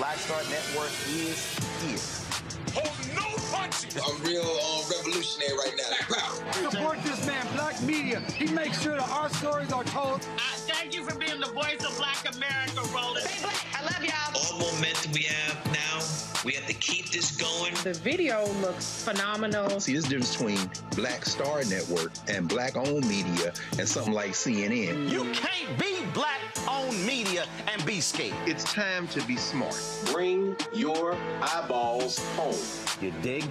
Black Star Network is here. Hold no punches! I'm real revolutionary right now. Black power. Support this man, Black media. He makes sure that our stories are told. Thank you for being the voice of Black America, Roland. Stay black. I love y'all. All momentum we have now, we have to keep this going. The video looks phenomenal. See, this difference between Black Star Network and Black-owned media and something like CNN. You can't be Black-owned media and be scared. It's time to be smart. Bring your eyeballs home. You dig?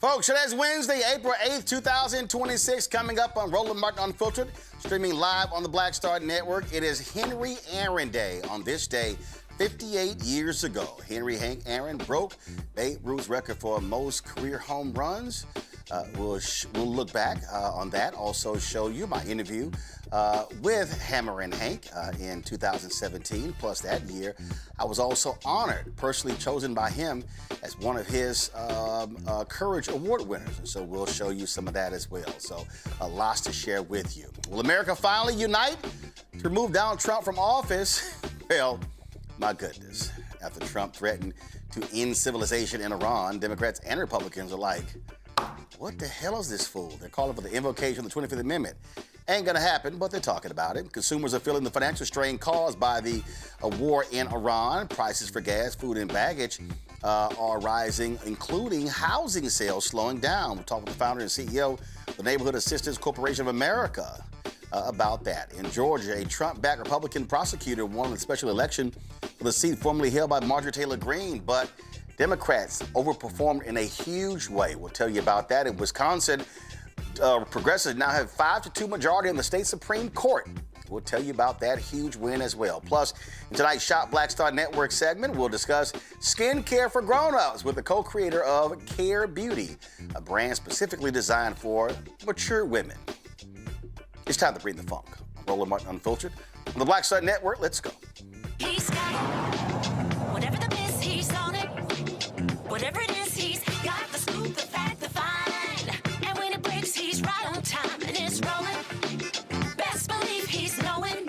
Folks, today's Wednesday, April 8th, 2026, coming up on Roland Martin Unfiltered, streaming live on the Black Star Network. It is Henry Aaron Day. On this day, 58 years ago, Henry Hank Aaron broke Babe Ruth's record for most career home runs. We'll look back on that, also show you my interview with Hammer and Hank in 2017. Plus that year, I was also honored, personally chosen by him as one of his Courage Award winners. And so we'll show you some of that as well. So lots to share with you. Will America finally unite to remove Donald Trump from office? Well, my goodness. After Trump threatened to end civilization in Iran, Democrats and Republicans are like, what the hell is this fool? They're calling for the invocation of the 25th Amendment. Ain't gonna happen, but they're talking about it. Consumers are feeling the financial strain caused by the war in Iran. Prices for gas, food, and baggage are rising, including housing sales slowing down. We'll talk with the founder and CEO of the Neighborhood Assistance Corporation of America about that. In Georgia, a Trump-backed Republican prosecutor won the special election for the seat formerly held by Marjorie Taylor Greene, but Democrats overperformed in a huge way. We'll tell you about that. In Wisconsin, progressives now have 5-2 majority in the state Supreme Court. We'll tell you about that huge win as well. Plus, in tonight's Shop Black Star Network segment, we'll discuss skincare for grown-ups with the co-creator of Care Beauty, a brand specifically designed for mature women. It's time to bring the funk. Roland Martin Unfiltered on the Black Star Network. Let's go. He's got it. Whatever the miss, he's on it. Whatever it is, he's got the scoop, the fact, the find. And when it breaks, he's right on time and it's rolling. Best believe he's knowing.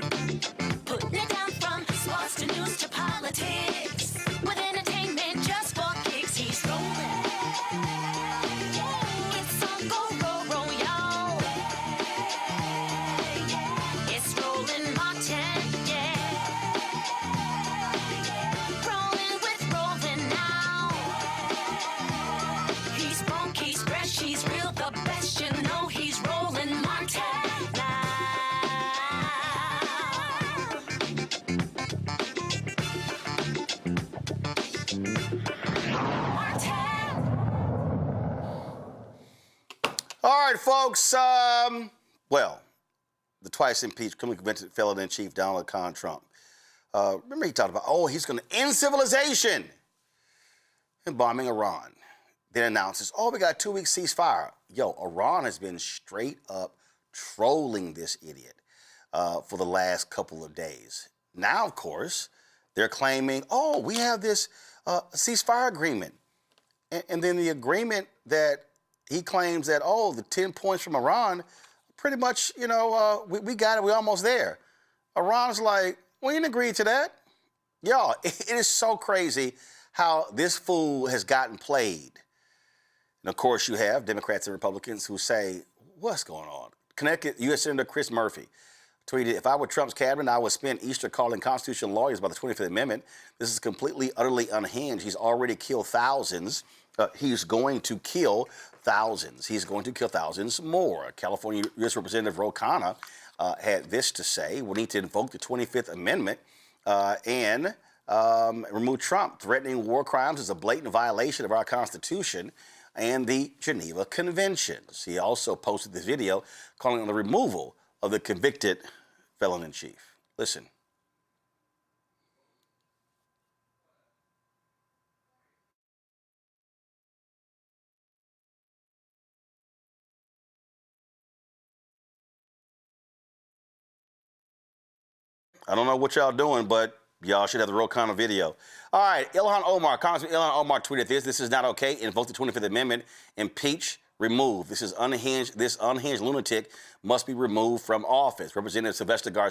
Putting it down from sports to news to politics. With entertainment just for kicks, he's rolling. It's on go, roll, y'all. It's Roland Martin, yeah. Rolling with Roland now. He's funky, he's fresh, he's real, the best, you know he's Roland Martin now. Martin. All right, folks. Well, the twice impeached criminally convicted felon-in-chief Donald Trump. Remember he talked about, he's going to end civilization and bombing Iran. Then announces, we got a 2-week ceasefire. Yo, Iran has been straight up trolling this idiot for the last couple of days. Now, of course, they're claiming, we have this ceasefire agreement. And then the agreement that he claims that, the 10 points from Iran, pretty much, we got it, we're almost there. Iran's like, we didn't agree to that. Y'all, it is so crazy how this fool has gotten played. And of course, you have Democrats and Republicans who say, what's going on? Connecticut U.S. Senator Chris Murphy tweeted, if I were Trump's cabinet, I would spend Easter calling constitutional lawyers about the 25th Amendment. This is completely, utterly unhinged. He's already killed thousands. He's going to kill thousands. He's going to kill thousands more. California U.S. Representative Ro Khanna had this to say: we need to invoke the 25th Amendment and remove Trump. Threatening war crimes is a blatant violation of our Constitution and the Geneva Conventions. He also posted this video calling on the removal of the convicted felon-in-chief. Listen. I don't know what y'all doing, but y'all should have the Ro Khanna video. All right, Congressman Ilhan Omar tweeted this. This is not okay. Invoke the 25th Amendment. Impeach, remove. This unhinged lunatic must be removed from office. Representative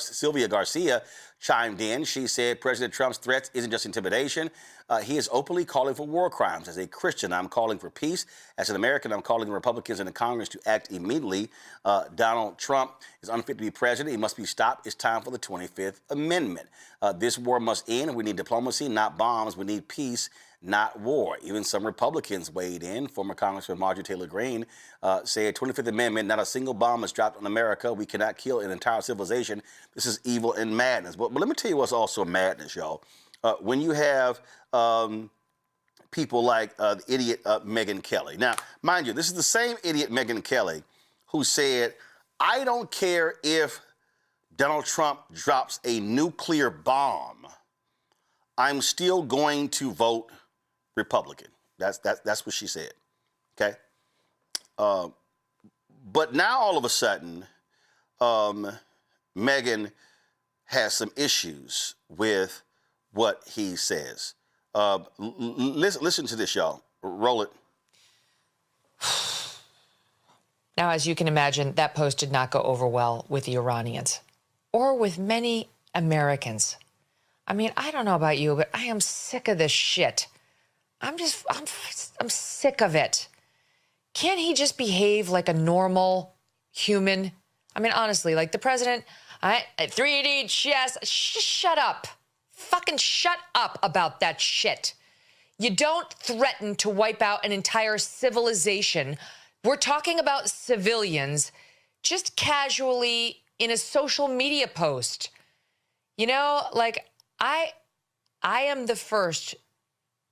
Sylvia Garcia chimed in. She said President Trump's threats isn't just intimidation. He is openly calling for war crimes. As a Christian, I'm calling for peace. As an American, I'm calling the Republicans and the Congress to act immediately. Donald Trump is unfit to be president. He must be stopped. It's time for the 25th Amendment. This war must end. We need diplomacy, not bombs. We need peace, not war. Even some Republicans weighed in. Former Congressman Marjorie Taylor Greene said, 25th Amendment, not a single bomb is dropped on America. We cannot kill an entire civilization. This is evil and madness. But let me tell you what's also madness, y'all. When you have people like the idiot Megyn Kelly. Now, mind you, this is the same idiot Megyn Kelly who said, I don't care if Donald Trump drops a nuclear bomb, I'm still going to vote Republican. That's what she said, okay? But now all of a sudden, Megyn has some issues with what he says. Listen to this, y'all. Roll it. Now, as you can imagine, that post did not go over well with the Iranians or with many Americans. I mean, I don't know about you, but I am sick of this shit. I'm sick of it. Can't he just behave like a normal human? I mean, honestly, like the president, 3D chess, shut up. Fucking shut up about that shit. You don't threaten to wipe out an entire civilization. We're talking about civilians just casually in a social media post. You know, like I am the first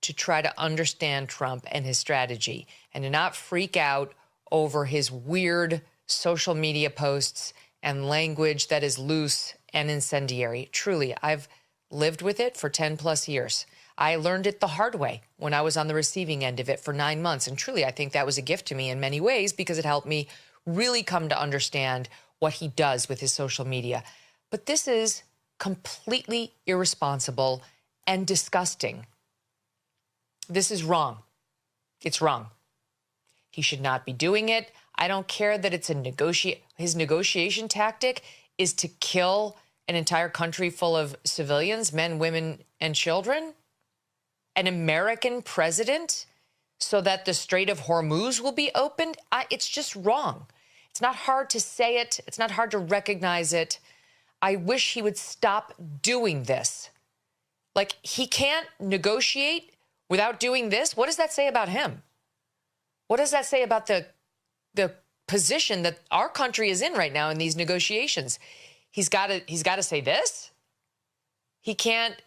to try to understand Trump and his strategy and to not freak out over his weird social media posts and language that is loose and incendiary. Truly, I've lived with it for 10 plus years. I learned it the hard way when I was on the receiving end of it for 9 months. And truly, I think that was a gift to me in many ways because it helped me really come to understand what he does with his social media. But this is completely irresponsible and disgusting. This is wrong. It's wrong. He should not be doing it. I don't care that it's his negotiation tactic is to kill an entire country full of civilians, men, women, and children. An American president so that the Strait of Hormuz will be opened. It's just wrong. It's not hard to say it. It's not hard to recognize it. I wish he would stop doing this. Like, he can't negotiate without doing this. What does that say about him? What does that say about the position that our country is in right now in these negotiations? He's got to say this. He can't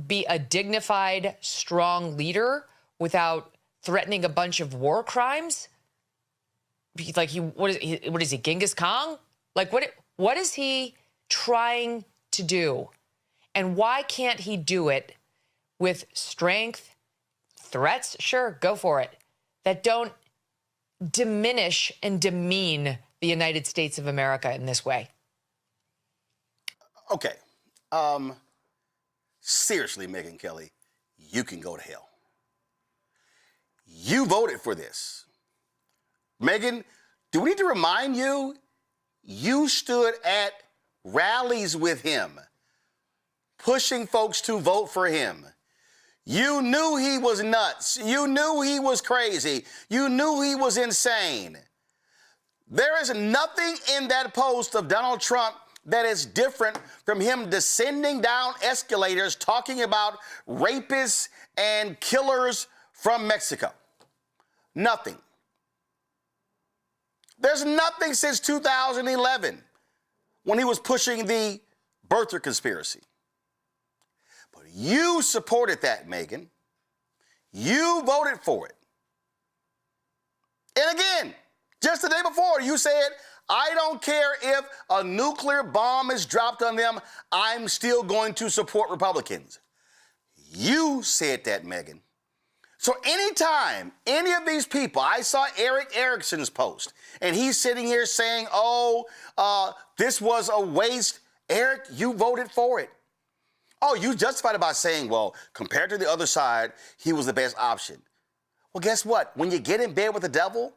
be a dignified, strong leader without threatening a bunch of war crimes. Like what is he, Genghis Khan? Like what is he trying to do? And why can't he do it with strength, threats? Sure, go for it. That don't diminish and demean the United States of America in this way. Okay. Seriously, Megyn Kelly, you can go to hell. You voted for this. Megyn, do we need to remind you, you stood at rallies with him, pushing folks to vote for him. You knew he was nuts. You knew he was crazy. You knew he was insane. There is nothing in that post of Donald Trump that is different from him descending down escalators talking about rapists and killers from Mexico. Nothing. There's nothing since 2011 when he was pushing the birther conspiracy. But you supported that, Megyn. You voted for it. And again, just the day before, you said, I don't care if a nuclear bomb is dropped on them, I'm still going to support Republicans. You said that, Megyn. So anytime any of these people, I saw Eric Erickson's post, and he's sitting here saying, this was a waste. Eric, you voted for it. Oh, you justified it by saying, well, compared to the other side, he was the best option. Well, guess what? When you get in bed with the devil,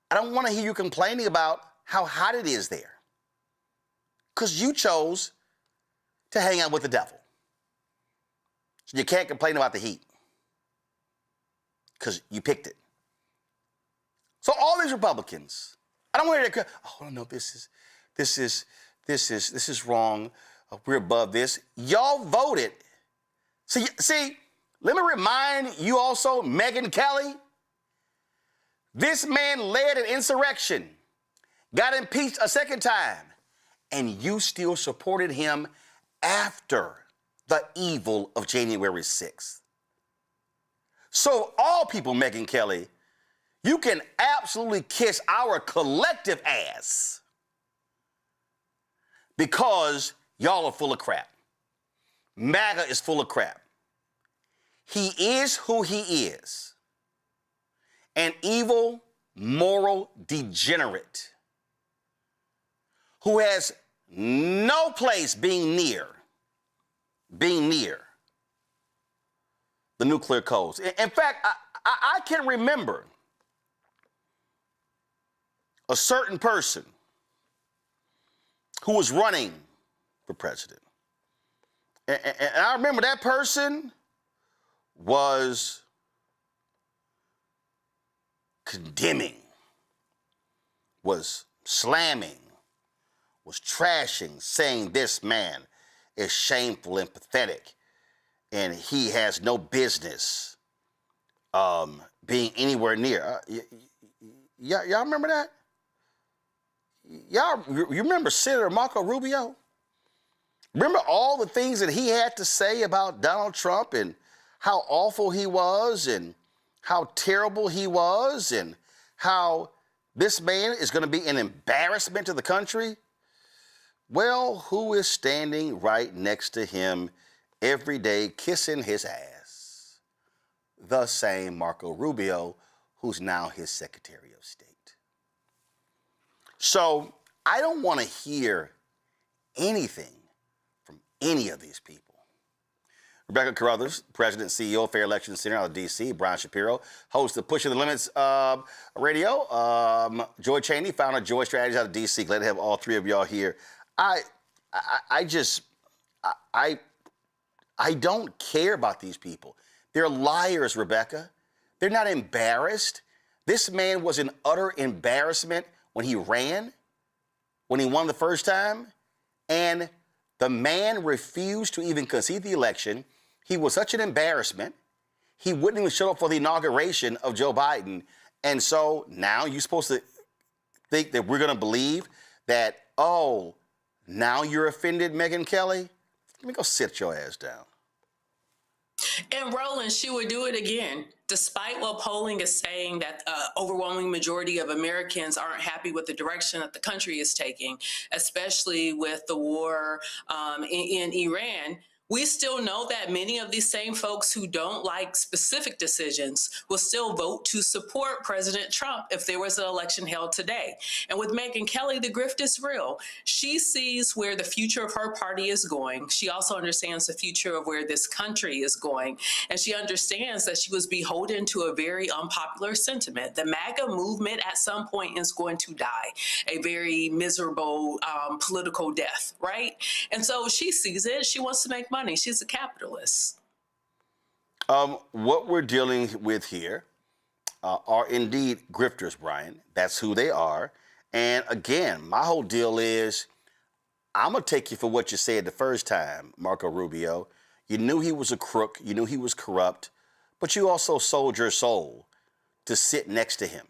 I don't want to hear you complaining about how hot it is there. Because you chose to hang out with the devil. So you can't complain about the heat. Because you picked it. So all these Republicans, I don't want to hear, oh no, this is wrong. We're above this. Y'all voted. See, let me remind you also, Megyn Kelly, this man led an insurrection, got impeached a second time, and you still supported him after the evil of January 6th. So all people, Megyn Kelly, you can absolutely kiss our collective ass because y'all are full of crap. MAGA is full of crap. He is who he is. An evil, moral degenerate who has no place being near the nuclear codes. In fact, I can remember a certain person who was running for president. And I remember that person was condemning, was slamming, was trashing, saying this man is shameful and pathetic, and he has no business being anywhere near. Y'all remember that? You remember Senator Marco Rubio? Remember all the things that he had to say about Donald Trump and how awful he was and how terrible he was and how this man is going to be an embarrassment to the country? Well, who is standing right next to him every day kissing his ass? The same Marco Rubio, who's now his Secretary of State. So I don't want to hear anything from any of these people. Rebecca Carruthers, President and CEO of Fair Election Center out of D.C., Brian Shapiro, host of Pushing the Limits radio, Joy Cheney, founder of Joy Strategies out of D.C. Glad to have all three of y'all here. I don't care about these people. They're liars, Rebecca. They're not embarrassed. This man was an utter embarrassment when he ran, when he won the first time, and the man refused to even concede the election. He was such an embarrassment. He wouldn't even show up for the inauguration of Joe Biden. And so now you're supposed to think that we're going to believe that, oh, now you're offended, Megyn Kelly? Let me go sit your ass down. And Roland, she would do it again, despite what polling is saying that overwhelming majority of Americans aren't happy with the direction that the country is taking, especially with the war in Iran. We still know that many of these same folks who don't like specific decisions will still vote to support President Trump if there was an election held today. And with Megyn Kelly, the grift is real. She sees where the future of her party is going. She also understands the future of where this country is going. And she understands that she was beholden to a very unpopular sentiment. The MAGA movement at some point is going to die a very miserable political death, right? And so she sees it. She wants to make money. She's a capitalist. What we're dealing with here are indeed grifters, Brian. That's who they are. And again, my whole deal is I'm going to take you for what you said the first time, Marco Rubio. You knew he was a crook. You knew he was corrupt. But you also sold your soul to sit next to him.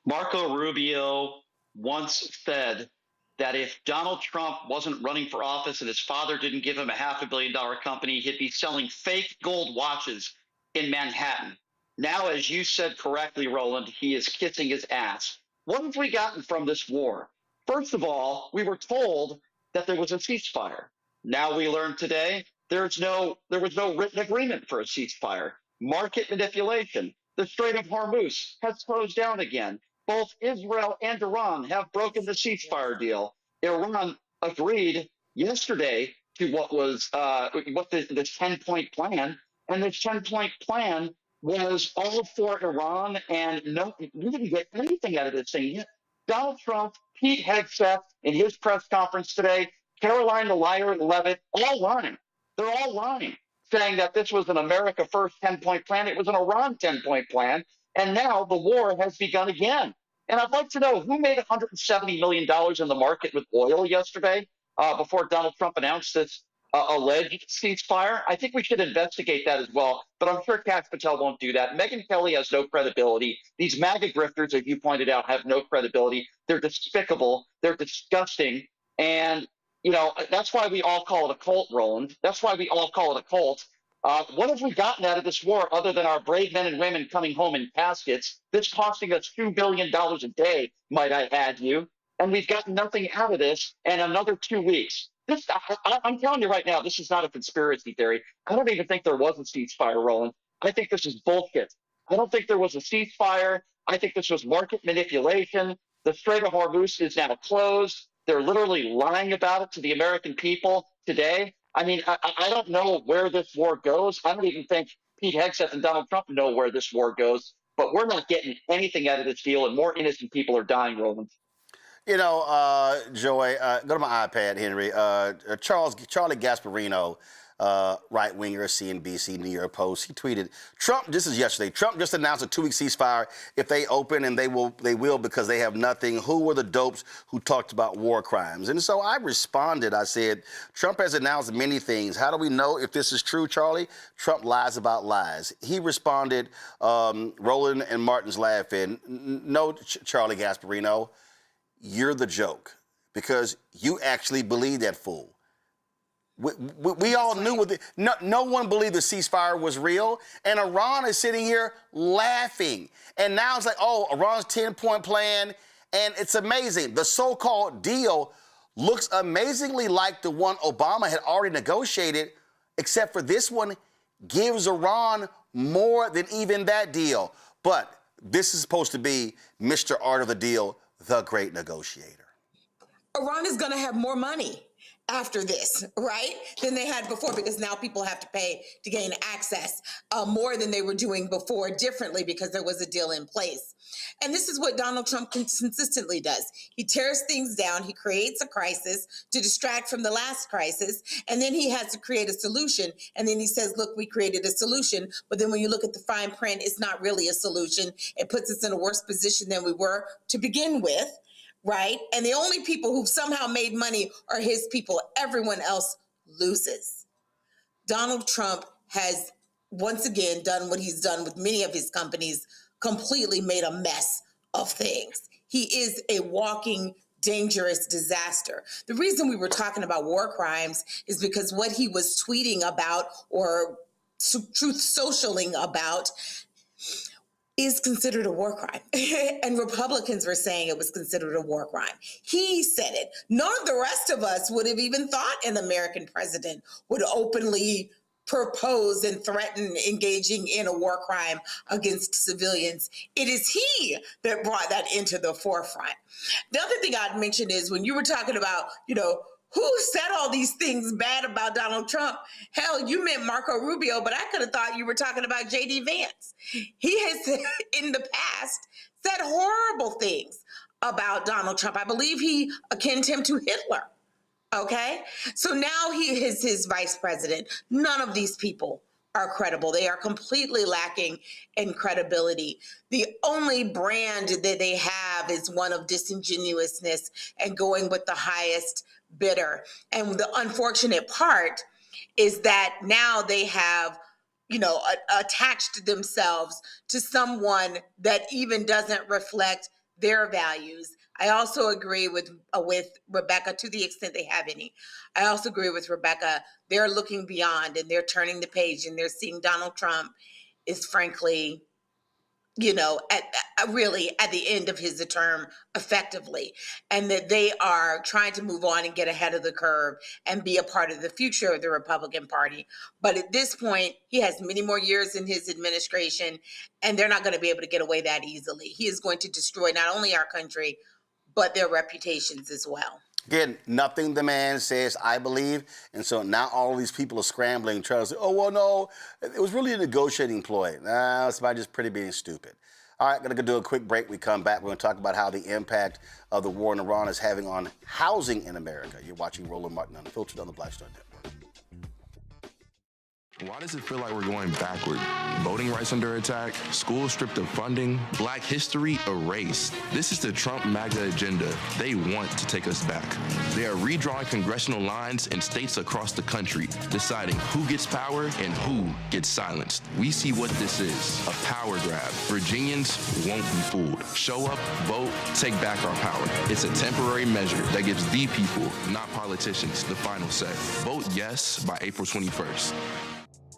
Marco Rubio once said that if Donald Trump wasn't running for office and his father didn't give him a $500 million company, he'd be selling fake gold watches in Manhattan. Now, as you said correctly, Roland, he is kissing his ass. What have we gotten from this war? First of all, we were told that there was a ceasefire. Now we learned today there was no written agreement for a ceasefire. Market manipulation. The Strait of Hormuz has closed down again. Both Israel and Iran have broken the ceasefire deal. Iran agreed yesterday to what was this 10-point plan, and this 10-point plan was all for Iran, and no, we didn't get anything out of this thing yet. Donald Trump, Pete Hegseth in his press conference today, Caroline the Liar Levitt, all lying. They're all lying, saying that this was an America First 10-point plan. It was an Iran 10-point plan, and now the war has begun again. And I'd like to know who made $170 million in the market with oil yesterday before Donald Trump announced this alleged ceasefire. I think we should investigate that as well, but I'm sure Kash Patel won't do that. Megyn Kelly has no credibility. These MAGA grifters, as you pointed out, have no credibility. They're despicable. They're disgusting. And, you know, that's why we all call it a cult, Roland. That's why we all call it a cult. What have we gotten out of this war other than our brave men and women coming home in caskets? This costing us $2 billion a day, might I add you. And we've gotten nothing out of this in another 2 weeks. I'm telling you right now, this is not a conspiracy theory. I don't even think there was a ceasefire, Roland. I think this is bullshit. I don't think there was a ceasefire. I think this was market manipulation. The Strait of Hormuz is now closed. They're literally lying about it to the American people today. I mean, I don't know where this war goes. I don't even think Pete Hegseth and Donald Trump know where this war goes. But we're not getting anything out of this deal, and more innocent people are dying, Roland. You know, Joy, go to my iPad, Henry. Charlie Gasparino, right-winger, CNBC, New York Post, he tweeted, Trump, this is yesterday, Trump just announced a 2-week ceasefire. If they open, and they will because they have nothing, who were the dopes who talked about war crimes? And so I responded, I said, Trump has announced many things. How do we know if this is true, Charlie? Trump lies about lies. He responded, Roland and Martin's laughing, no, Charlie Gasparino, you're the joke, because you actually believe that fool. We all knew no one believed the ceasefire was real, and Iran is sitting here laughing. And now it's like, oh, Iran's 10-point plan, and it's amazing. The so-called deal looks amazingly like the one Obama had already negotiated, except for this one gives Iran more than even that deal. But this is supposed to be Mr. Art of the Deal, the great negotiator. Iran is going to have more money after this, right, than they had before, because now people have to pay to gain access more than they were doing before, differently, because there was a deal in place. And this is what Donald Trump consistently does. He tears things down. He creates a crisis to distract from the last crisis. And then he has to create a solution. And then he says, look, we created a solution. But then when you look at the fine print, it's not really a solution. It puts us in a worse position than we were to begin with. Right? And the only people who've somehow made money are his people. Everyone else loses. Donald Trump has once again done what he's done with many of his companies, completely made a mess of things. He is a walking, dangerous disaster. The reason we were talking about war crimes is because what he was tweeting about or truth socialing about is considered a war crime. And Republicans were saying it was considered a war crime. He said it. None of the rest of us would have even thought an American president would openly propose and threaten engaging in a war crime against civilians. It is he that brought that into the forefront. The other thing I'd mention is when you were talking about, who said all these things bad about Donald Trump? Hell, you meant Marco Rubio, but I could have thought you were talking about J.D. Vance. He has, in the past, said horrible things about Donald Trump. I believe he akined him to Hitler, okay? So now he is his vice president. None of these people are credible. They are completely lacking in credibility. The only brand that they have is one of disingenuousness and going with the highest bidder. And the unfortunate part is that now they have, attached themselves to someone that even doesn't reflect their values. I also agree with Rebecca to the extent they have any. I also agree with Rebecca. They're looking beyond and they're turning the page and they're seeing Donald Trump is frankly, really at the end of his term effectively, and that they are trying to move on and get ahead of the curve and be a part of the future of the Republican Party. But at this point, he has many more years in his administration, and they're not going to be able to get away that easily. He is going to destroy not only our country, but their reputations as well. Again, nothing the man says, I believe. And so now all these people are scrambling, trying to say, oh, well, no, it was really a negotiating ploy. Nah, it's about just pretty being stupid. All right, going to do a quick break. We come back. We're going to talk about how the impact of the war in Iran is having on housing in America. You're watching Roland Martin Unfiltered on the Black Star Network. Why does it feel like we're going backward? Voting rights under attack, schools stripped of funding, Black history erased. This is the Trump MAGA agenda. They want to take us back. They are redrawing congressional lines in states across the country, deciding who gets power and who gets silenced. We see what this is, a power grab. Virginians won't be fooled. Show up, vote, take back our power. It's a temporary measure that gives the people, not politicians, the final say. Vote yes by April 21st.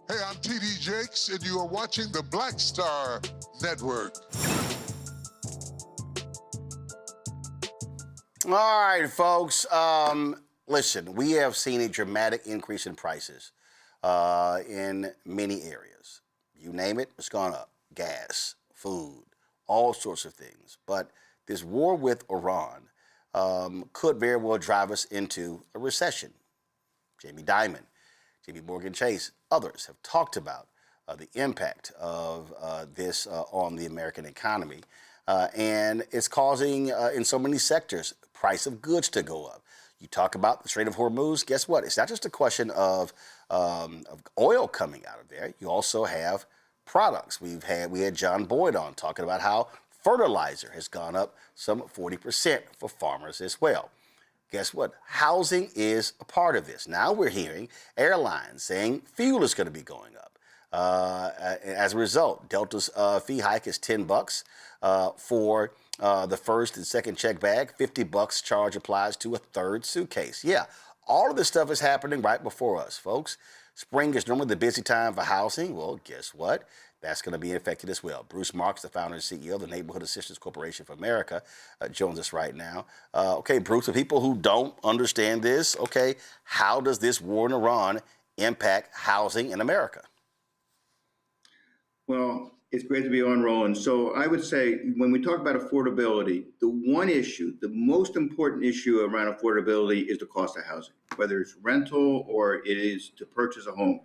Hey, I'm TD Jakes, and you are watching the Black Star Network. All right, folks. Listen, we have seen a dramatic increase in prices in many areas. You name it, it's gone up. Gas, food, all sorts of things. But this war with Iran could very well drive us into a recession. Jamie Dimon, JP Morgan Chase, others have talked about the impact of this on the American economy. And it's causing, in so many sectors, price of goods to go up. You talk about the Strait of Hormuz, guess what? It's not just a question of oil coming out of there. You also have products. We had John Boyd on talking about how fertilizer has gone up some 40% for farmers as well. Guess what? Housing is a part of this. Now we're hearing airlines saying fuel is going to be going up. As a result, Delta's fee hike is $10 for the first and second check bag. $50 charge applies to a third suitcase. Yeah, all of this stuff is happening right before us, folks. Spring is normally the busy time for housing. Well, guess what? That's going to be affected as well. Bruce Marks, the founder and CEO of the Neighborhood Assistance Corporation for America, joins us right now. Okay, Bruce, for people who don't understand this, okay, how does this war in Iran impact housing in America? Well, it's great to be on, Roland. So I would say when we talk about affordability, the one issue, the most important issue around affordability is the cost of housing, whether it's rental or it is to purchase a home.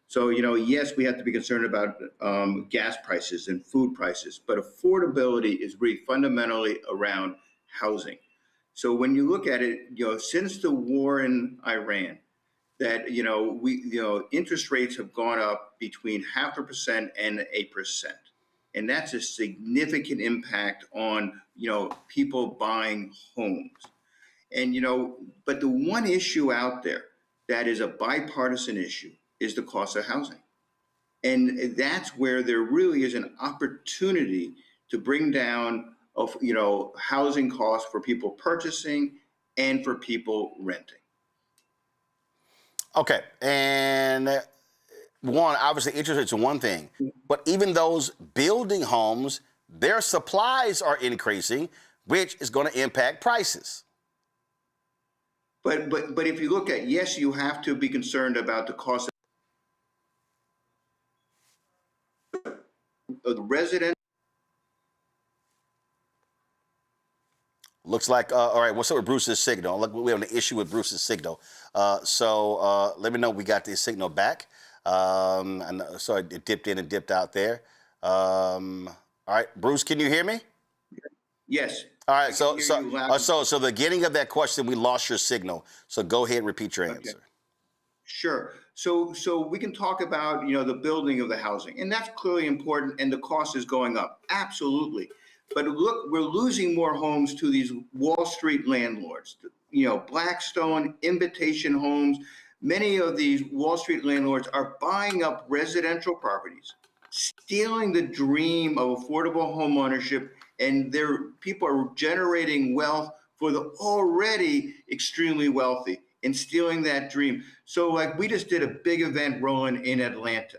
So, yes, we have to be concerned about gas prices and food prices, but affordability is really fundamentally around housing. So when you look at it, since the war in Iran, that, interest rates have gone up between 0.5% and 8%. And that's a significant impact on, people buying homes. And, but the one issue out there that is a bipartisan issue is the cost of housing. And that's where there really is an opportunity to bring down, housing costs for people purchasing and for people renting. Okay, and obviously interest rates are one thing, but even those building homes, their supplies are increasing, which is going to impact prices. But if you look at, yes, you have to be concerned about the cost of the resident. Looks like, all right, what's up with Bruce's signal? Look, we have an issue with Bruce's signal. So let me know we got the signal back. Sorry, it dipped in and dipped out there. All right, Bruce, can you hear me? Yes. All right, so the beginning of that question, we lost your signal. So go ahead and repeat your answer. Sure. So we can talk about, the building of the housing, and that's clearly important, and the cost is going up. Absolutely. But look, we're losing more homes to these Wall Street landlords, Blackstone, Invitation Homes. Many of these Wall Street landlords are buying up residential properties, stealing the dream of affordable home ownership, and people are generating wealth for the already extremely wealthy and stealing that dream. So like we just did a big event, Roland, in Atlanta.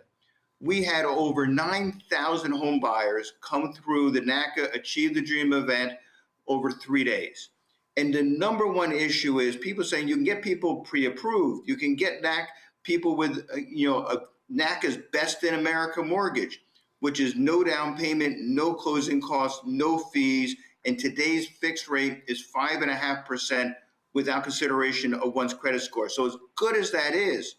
We had over 9,000 home buyers come through the NACA Achieve the Dream event over 3 days. And the number one issue is people saying you can get people pre-approved. You can get people with, NACA's Best in America mortgage, which is no down payment, no closing costs, no fees. And today's fixed rate is 5.5% without consideration of one's credit score. So as good as that is,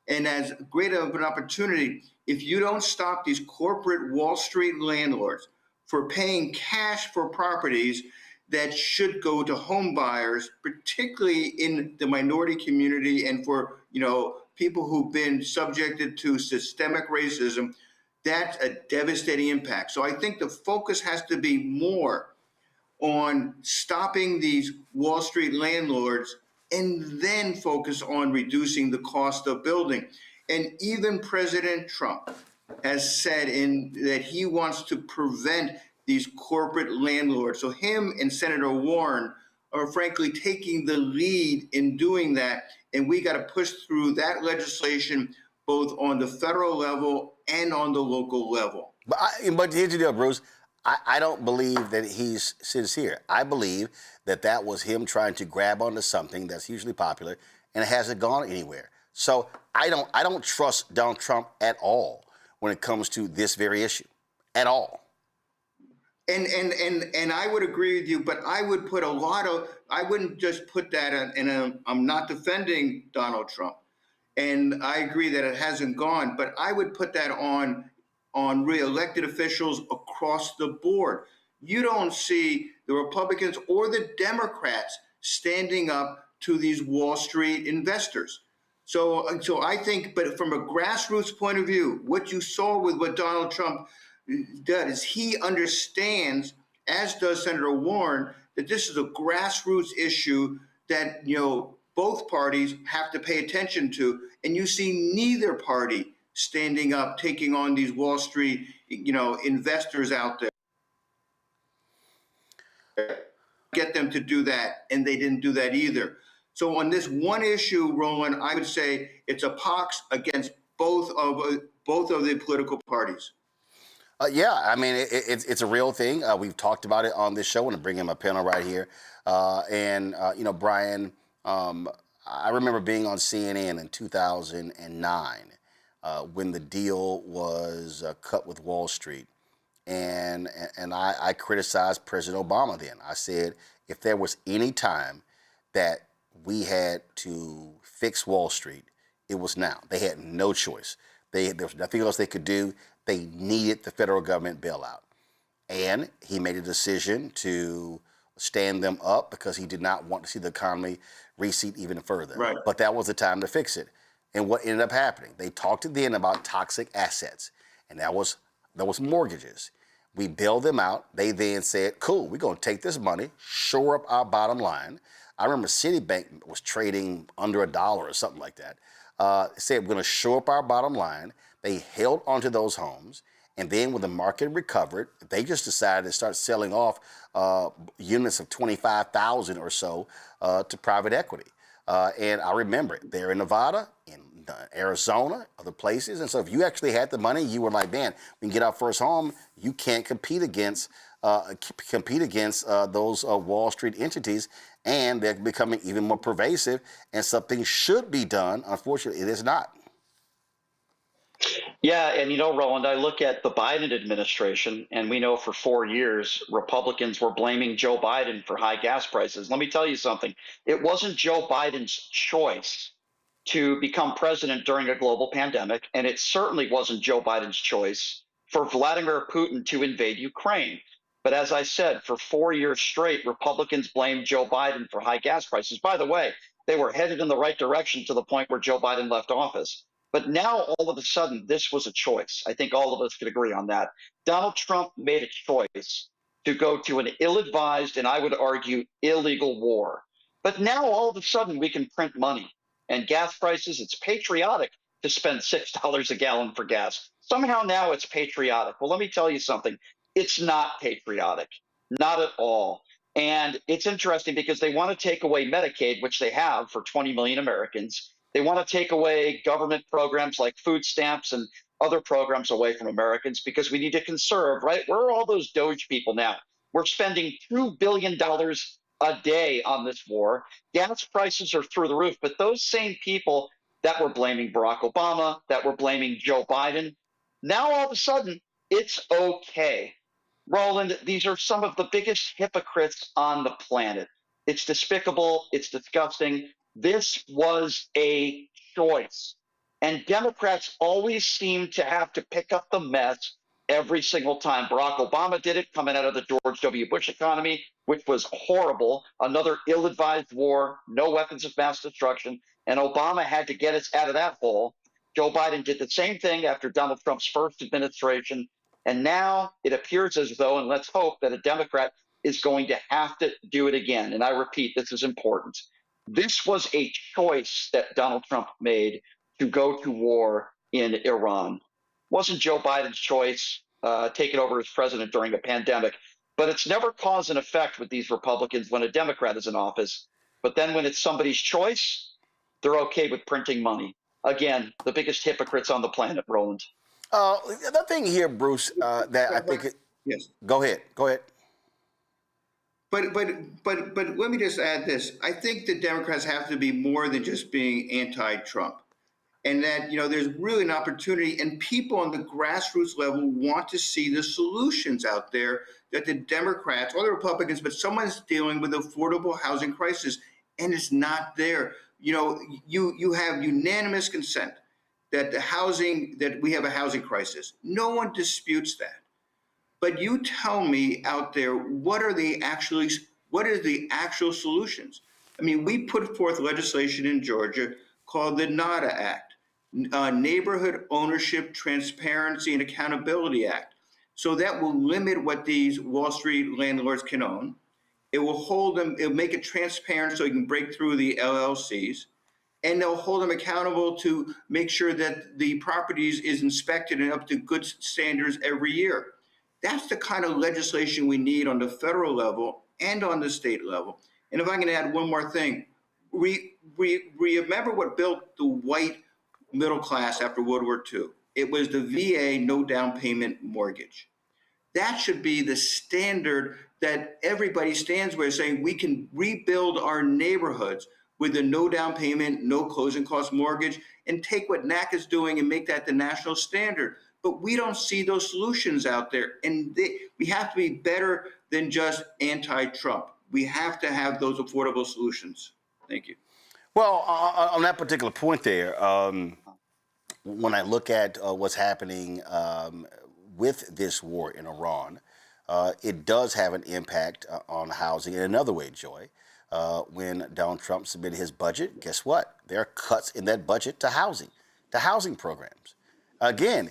and as great of an opportunity, if you don't stop these corporate Wall Street landlords for paying cash for properties that should go to home buyers, particularly in the minority community and for, people who've been subjected to systemic racism, that's a devastating impact. So I think the focus has to be more on stopping these Wall Street landlords and then focus on reducing the cost of building. And even President Trump has said that he wants to prevent these corporate landlords. So him and Senator Warren are frankly taking the lead in doing that. And we got to push through that legislation both on the federal level and on the local level. But here's the deal, Bruce. I don't believe that he's sincere. I believe that that was him trying to grab onto something that's hugely popular, and it hasn't gone anywhere. So I don't trust Donald Trump at all when it comes to this very issue, at all. And I would agree with you, but I would put I wouldn't just put that I'm not defending Donald Trump. And I agree that it hasn't gone, but I would put that on re-elected officials across the board. You don't see the Republicans or the Democrats standing up to these Wall Street investors. So I think, but from a grassroots point of view, what you saw with what Donald Trump does is he understands, as does Senator Warren, that this is a grassroots issue that, both parties have to pay attention to. And you see neither party standing up, taking on these Wall Street, investors out there. Get them to do that, and they didn't do that either. So on this one issue, Roland, I would say it's a pox against both of the political parties. Yeah, I mean, it's a real thing. We've talked about it on this show. I want to bring in my panel right here. Brian, I remember being on CNN in 2009 when the deal was cut with Wall Street. And I criticized President Obama then. I said, if there was any time that we had to fix Wall Street, it was now. They had no choice. There was nothing else they could do. They needed the federal government bailout. And he made a decision to stand them up because he did not want to see the economy recede even further. Right. But that was the time to fix it. And what ended up happening, they talked then about toxic assets, and that was mortgages. We bailed them out. They then said, cool, we're going to take this money, shore up our bottom line. I remember Citibank was trading under $1 or something like that. Said, we're going to shore up our bottom line. They held onto those homes. And then when the market recovered, they just decided to start selling off units of 25,000 or so to private equity. And I remember it there in Nevada, in Arizona, other places. And so if you actually had the money, you were like, man, we can get our first home. You can't compete against those Wall Street entities. And they're becoming even more pervasive. And something should be done. Unfortunately, it is not. Yeah, and Roland, I look at the Biden administration, and we know for 4 years Republicans were blaming Joe Biden for high gas prices. Let me tell you something. It wasn't Joe Biden's choice to become president during a global pandemic, and it certainly wasn't Joe Biden's choice for Vladimir Putin to invade Ukraine. But as I said, for 4 years straight, Republicans blamed Joe Biden for high gas prices. By the way, they were headed in the right direction to the point where Joe Biden left office. But now, all of a sudden, this was a choice. I think all of us could agree on that. Donald Trump made a choice to go to an ill-advised and I would argue illegal war. But now, all of a sudden, we can print money. And gas prices, it's patriotic to spend $6 a gallon for gas. Somehow now it's patriotic. Well, let me tell you something. It's not patriotic. Not at all. And it's interesting because they want to take away Medicaid, which they have for 20 million Americans. They want to take away government programs like food stamps and other programs away from Americans because we need to conserve, right? Where are all those Doge people now? We're spending $2 billion a day on this war. Gas prices are through the roof. But those same people that were blaming Barack Obama, that were blaming Joe Biden, now all of a sudden it's okay. Roland, these are some of the biggest hypocrites on the planet. It's despicable. It's disgusting. This was a choice. And Democrats always seem to have to pick up the mess every single time. Barack Obama did it coming out of the George W. Bush economy, which was horrible. Another ill-advised war, no weapons of mass destruction. And Obama had to get us out of that hole. Joe Biden did the same thing after Donald Trump's first administration. And now it appears as though, and let's hope that a Democrat is going to have to do it again. And I repeat, this is important. This was a choice that Donald Trump made to go to war in Iran. It wasn't Joe Biden's choice taking over as president during a pandemic, but it's never cause and effect with these Republicans when a Democrat is in office. But then when it's somebody's choice, they're okay with printing money. Again, the biggest hypocrites on the planet, Roland. The thing here, Bruce, that I think yes. Go ahead. But let me just add this. I think the Democrats have to be more than just being anti-Trump. And that, there's really an opportunity, and people on the grassroots level want to see the solutions out there that the Democrats or the Republicans, but someone's dealing with affordable housing crisis, and it's not there. You have unanimous consent that we have a housing crisis. No one disputes that. But you tell me out there, what are the actual solutions? I mean, we put forth legislation in Georgia called the NADA Act, Neighborhood Ownership, Transparency, and Accountability Act. So that will limit what these Wall Street landlords can own. It will hold them, it'll make it transparent so you can break through the LLCs. And they'll hold them accountable to make sure that the properties is inspected and up to good standards every year. That's the kind of legislation we need on the federal level and on the state level. And if I can add one more thing, we remember what built the white middle class after World War II. It was the VA no down payment mortgage. That should be the standard that everybody stands with, saying we can rebuild our neighborhoods with a no down payment, no closing cost mortgage, and take what NAC is doing and make that the national standard. But we don't see those solutions out there. And we have to be better than just anti-Trump. We have to have those affordable solutions. Thank you. Well, on that particular point there, when I look at what's happening with this war in Iran, it does have an impact on housing in another way, Joy. When Donald Trump submitted his budget, guess what? There are cuts in that budget to housing programs. Again,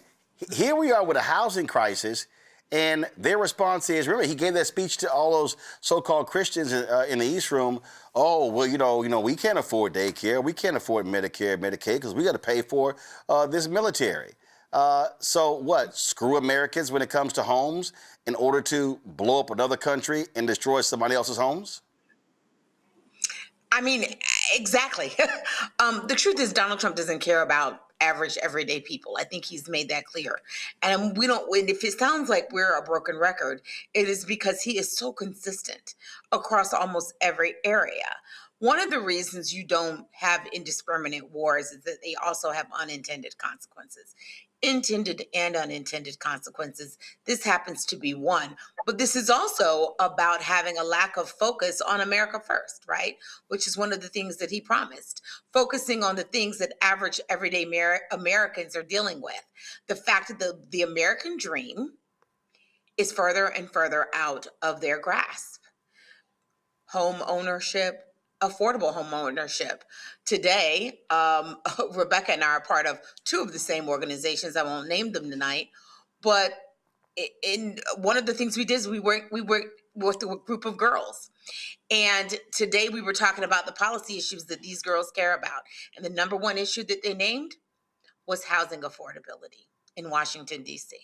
here we are with a housing crisis, and their response is, remember, he gave that speech to all those so-called Christians in the East Room. Oh, well, we can't afford daycare. We can't afford Medicare, Medicaid, because we got to pay for this military. So what? Screw Americans when it comes to homes in order to blow up another country and destroy somebody else's homes? I mean, exactly. The truth is Donald Trump doesn't care about average, everyday people. I think he's made that clear. And if it sounds like we're a broken record, it is because he is so consistent across almost every area. One of the reasons you don't have indiscriminate wars is that they also have unintended consequences. Intended and unintended consequences. This happens to be one. But this is also about having a lack of focus on America first, right? Which is one of the things that he promised. Focusing on the things that average, everyday Americans are dealing with. The fact that the American dream is further and further out of their grasp. Home ownership, affordable home ownership. Today, Rebecca and I are part of two of the same organizations. I won't name them tonight, but in one of the things we did is we worked with a group of girls. And today we were talking about the policy issues that these girls care about. And the number one issue that they named was housing affordability in Washington, D.C.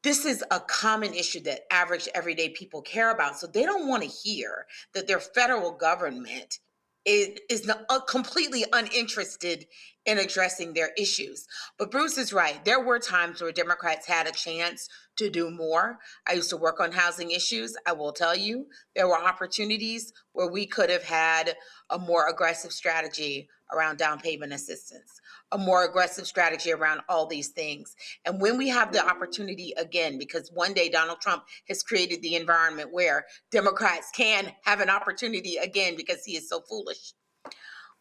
This is a common issue that average, everyday people care about. So they don't want to hear that their federal government is completely uninterested in addressing their issues. But Bruce is right. There were times where Democrats had a chance to do more. I used to work on housing issues. I will tell you, there were opportunities where we could have had a more aggressive strategy around down payment assistance, a more aggressive strategy around all these things. And when we have the opportunity again, because one day Donald Trump has created the environment where Democrats can have an opportunity again because he is so foolish.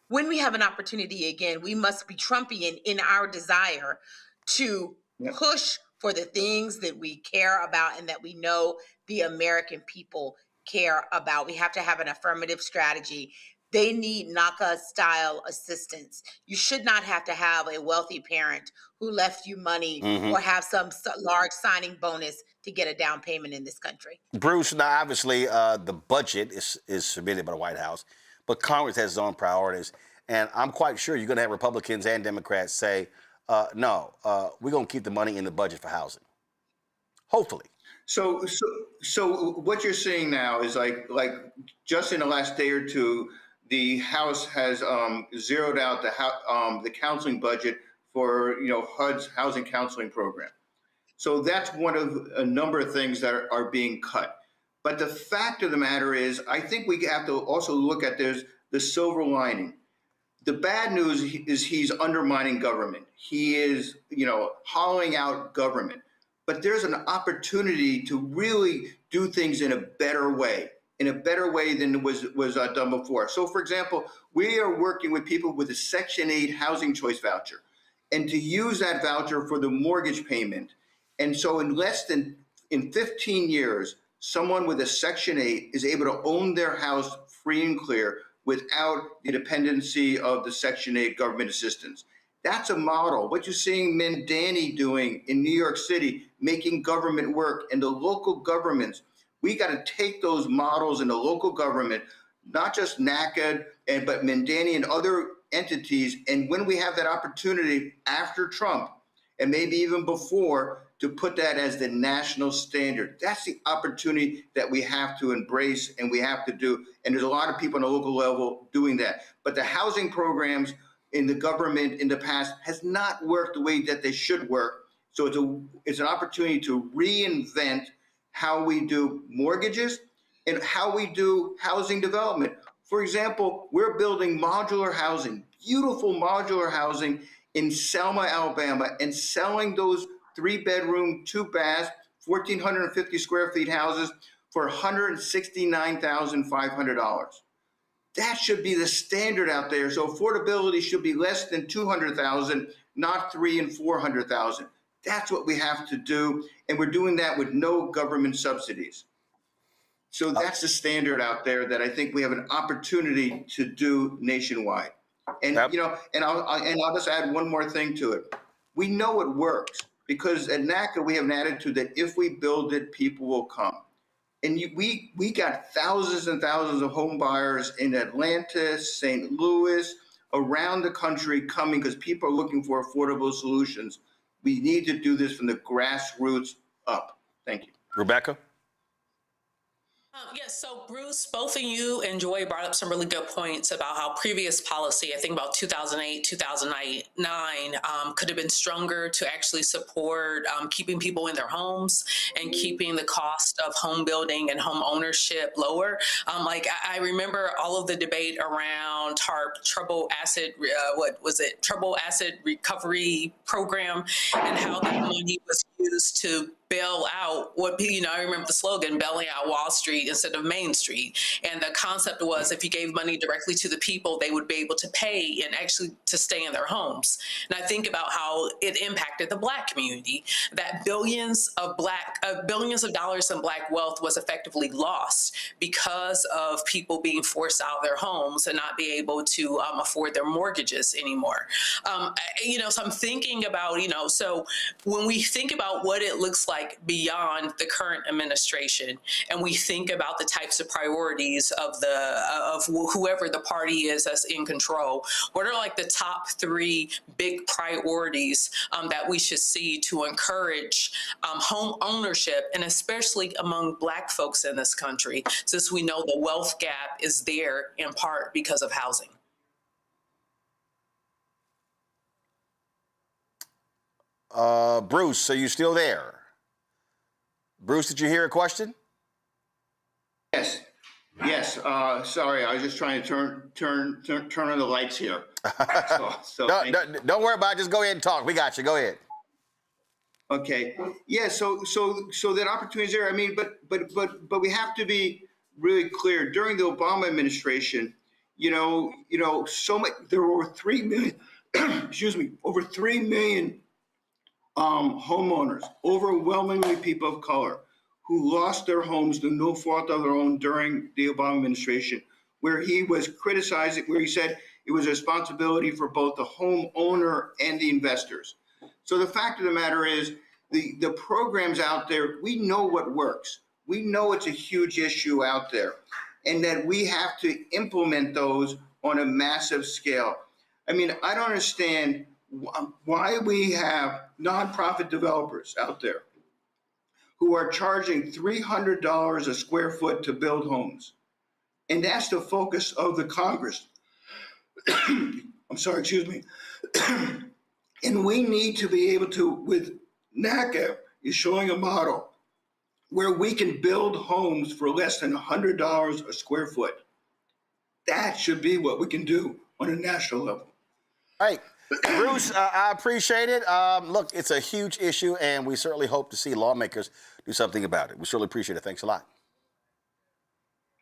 When we have an opportunity again, we must be Trumpian in our desire to push for the things that we care about and that we know the American people care about. We have to have an affirmative strategy. They need NACA-style assistance. You should not have to have a wealthy parent who left you money or have some large signing bonus to get a down payment in this country. Bruce, now obviously the budget is submitted by the White House, but Congress has its own priorities. And I'm quite sure you're going to have Republicans and Democrats say, no, we're going to keep the money in the budget for housing. Hopefully. So what you're seeing now is like just in the last day or two, the House has zeroed out the counseling budget for HUD's housing counseling program. So that's one of a number of things that are being cut. But the fact of the matter is, I think we have to also look at the silver lining. The bad news is he's undermining government. He is, hollowing out government. But there's an opportunity to really do things in a better way than was done before. So, for example, we are working with people with a Section 8 housing choice voucher, and to use that voucher for the mortgage payment. And so in 15 years, someone with a Section 8 is able to own their house free and clear without the dependency of the Section 8 government assistance. That's a model. What you're seeing Mandani doing in New York City, making government work, and the local governments, we got to take those models in the local government, not just NACA, but Mandani and other entities. And when we have that opportunity after Trump, and maybe even before, to put that as the national standard. That's the opportunity that we have to embrace and we have to do. And there's a lot of people on the local level doing that. But the housing programs in the government in the past has not worked the way that they should work. So it's an opportunity to reinvent how we do mortgages and how we do housing development. For example, we're building modular housing, beautiful modular housing in Selma, Alabama, and selling those 3-bedroom, 2-bath, 1,450 square feet houses for $169,500. That should be the standard out there. So affordability should be less than $200,000, not $300,000 and $400,000. That's what we have to do, and we're doing that with no government subsidies. So that's the standard out there that I think we have an opportunity to do nationwide. And and I'll just add one more thing to it. We know it works because at NACA we have an attitude that if we build it, people will come. And we got thousands and thousands of home buyers in Atlanta, St. Louis, around the country coming because people are looking for affordable solutions. We need to do this from the grassroots up. Thank you. Rebecca? Yes, so Bruce, both of you and Joy brought up some really good points about how previous policy, I think about 2008, 2009, could have been stronger to actually support keeping people in their homes and keeping the cost of home building and home ownership lower. I remember all of the debate around TARP, trouble acid recovery program, and how that money was used to bail out I remember the slogan, bailing out Wall Street instead of Main Street. And the concept was if you gave money directly to the people, they would be able to pay and actually to stay in their homes. And I think about how it impacted the Black community, that billions of dollars in Black wealth was effectively lost because of people being forced out of their homes and not be able to afford their mortgages anymore. So I'm thinking about, so when we think about what it looks like beyond the current administration, and we think about the types of priorities of whoever the party is that's in control, what are like the top 3 big priorities that we should see to encourage home ownership, and especially among Black folks in this country, since we know the wealth gap is there in part because of housing? Bruce, are you still there? Bruce, did you hear a question? Yes. Sorry, I was just trying to turn on the lights here. Don't worry about it. Just go ahead and talk. We got you. Go ahead. Okay. Yeah. So that opportunity is there. I mean, but we have to be really clear. During the Obama administration, so much. There were over 3 million. Over 3 million. Homeowners, overwhelmingly people of color, who lost their homes through no fault of their own during the Obama administration, where he was criticizing, where he said it was a responsibility for both the homeowner and the investors. So the fact of the matter is, the programs out there, we know what works. We know it's a huge issue out there, and that we have to implement those on a massive scale. I mean, I don't understand why we have nonprofit developers out there who are charging $300 a square foot to build homes. And that's the focus of the Congress. I'm sorry, excuse me. And we need to be able to, with NACA is showing a model where we can build homes for less than $100 a square foot. That should be what we can do on a national level. All right. Bruce, I appreciate it. Look, it's a huge issue, and we certainly hope to see lawmakers do something about it. We certainly appreciate it. Thanks a lot.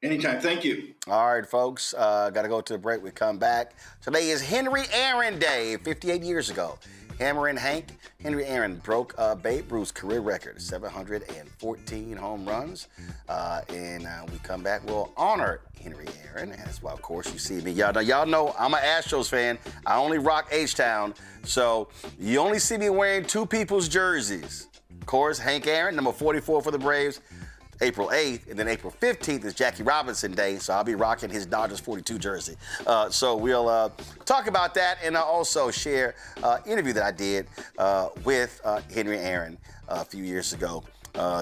Anytime. Thank you. All right, folks. Got to go to the break. We come back. Today is Henry Aaron Day, 58 years ago. Hammerin' Hank, Henry Aaron broke Babe Ruth's career record, 714 home runs. And we come back, we'll honor Henry Aaron. And that's why, of course, you see me. Y'all know I'm an Astros fan. I only rock H-Town. So you only see me wearing two people's jerseys. Of course, Hank Aaron, number 44 for the Braves. April 8th, and then April 15th is Jackie Robinson Day, so I'll be rocking his Dodgers 42 jersey. So we'll talk about that, and I'll also share an interview that I did with Henry Aaron a few years ago.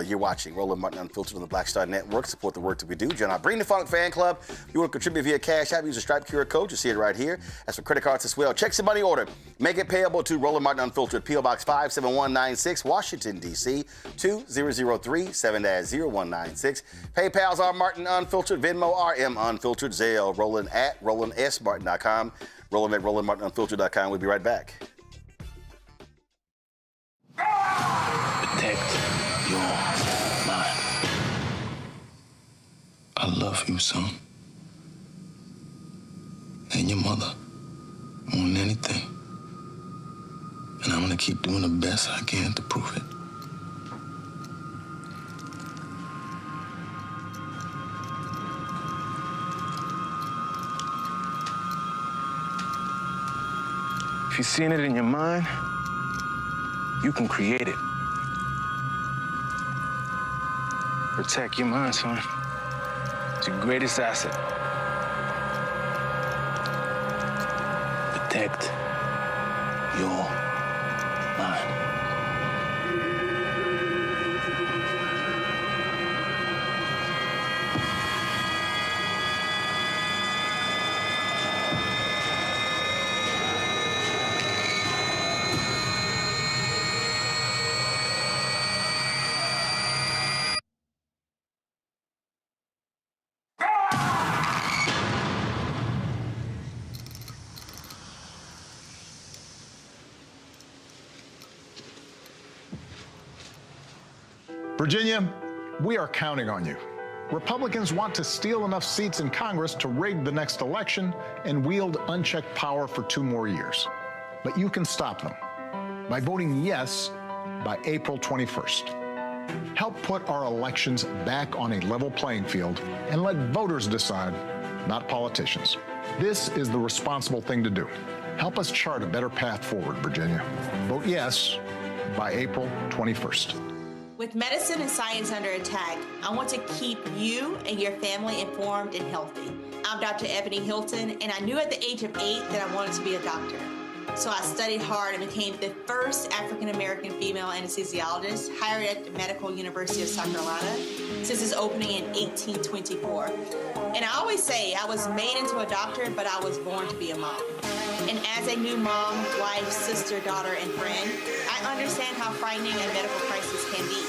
You're watching Roland Martin Unfiltered on the Black Star Network. Support the work that we do. Join our Bring the Funk fan club. If you want to contribute via Cash App, use a Stripe QR code. You see it right here. That's for credit cards as well. Checks and money order. Make it payable to Roland Martin Unfiltered, P.O. Box 57196, Washington, D.C. 2003 7-0196. PayPal's R Martin Unfiltered, Venmo RM Unfiltered, Zelle, Roland at RolandSMartin.com, Roland at RolandMartinUnfiltered.com. We'll be right back. Protect your mind. I love you, son. And your mother. More than anything. And I'm gonna keep doing the best I can to prove it. If you're seeing it in your mind, you can create it. Protect your mind, son. It's your greatest asset. Protect your mind. Virginia, we are counting on you. Republicans want to steal enough seats in Congress to rig the next election and wield unchecked power for 2 more years. But you can stop them by voting yes by April 21st. Help put our elections back on a level playing field and let voters decide, not politicians. This is the responsible thing to do. Help us chart a better path forward, Virginia. Vote yes by April 21st. With medicine and science under attack, I want to keep you and your family informed and healthy. I'm Dr. Ebony Hilton, and I knew at the age of 8 that I wanted to be a doctor. So I studied hard and became the first African-American female anesthesiologist hired at the Medical University of South Carolina since its opening in 1824. And I always say I was made into a doctor, but I was born to be a mom. And as a new mom, wife, sister, daughter, and friend, I understand how frightening a medical crisis can be.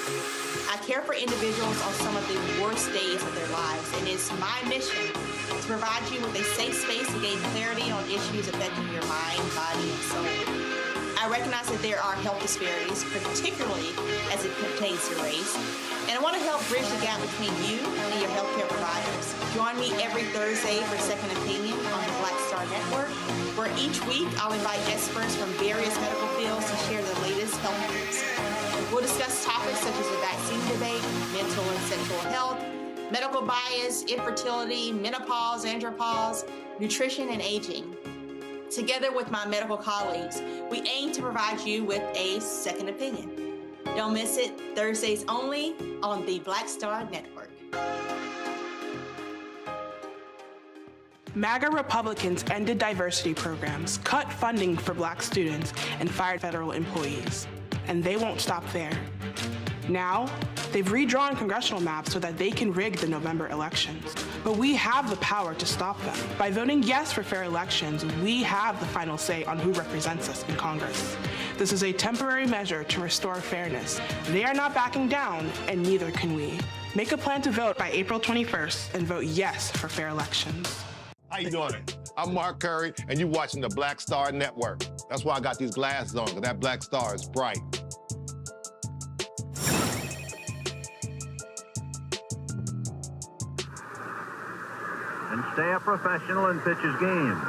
I care for individuals on some of the worst days of their lives, and it's my mission to provide you with a safe space to gain clarity on issues affecting your mind, body, and soul. I recognize that there are health disparities, particularly as it pertains to race, and I want to help bridge the gap between you and your healthcare providers. Join me every Thursday for Second Opinion on the Black Star Network, where each week I'll invite experts from various medical fields to share the latest health news. We'll discuss topics such as the vaccine debate, mental and sexual health, medical bias, infertility, menopause, andropause, nutrition, and aging. Together with my medical colleagues, we aim to provide you with a second opinion. Don't miss it, Thursdays only on the Black Star Network. MAGA Republicans ended diversity programs, cut funding for Black students, and fired federal employees. And they won't stop there. Now, they've redrawn congressional maps so that they can rig the November elections. But we have the power to stop them. By voting yes for fair elections, we have the final say on who represents us in Congress. This is a temporary measure to restore fairness. They are not backing down, and neither can we. Make a plan to vote by April 21st and vote yes for fair elections. How you doing? I'm Mark Curry, and you're watching the Black Star Network. That's why I got these glasses on, because that black star is bright. And stay a professional and pitch his game.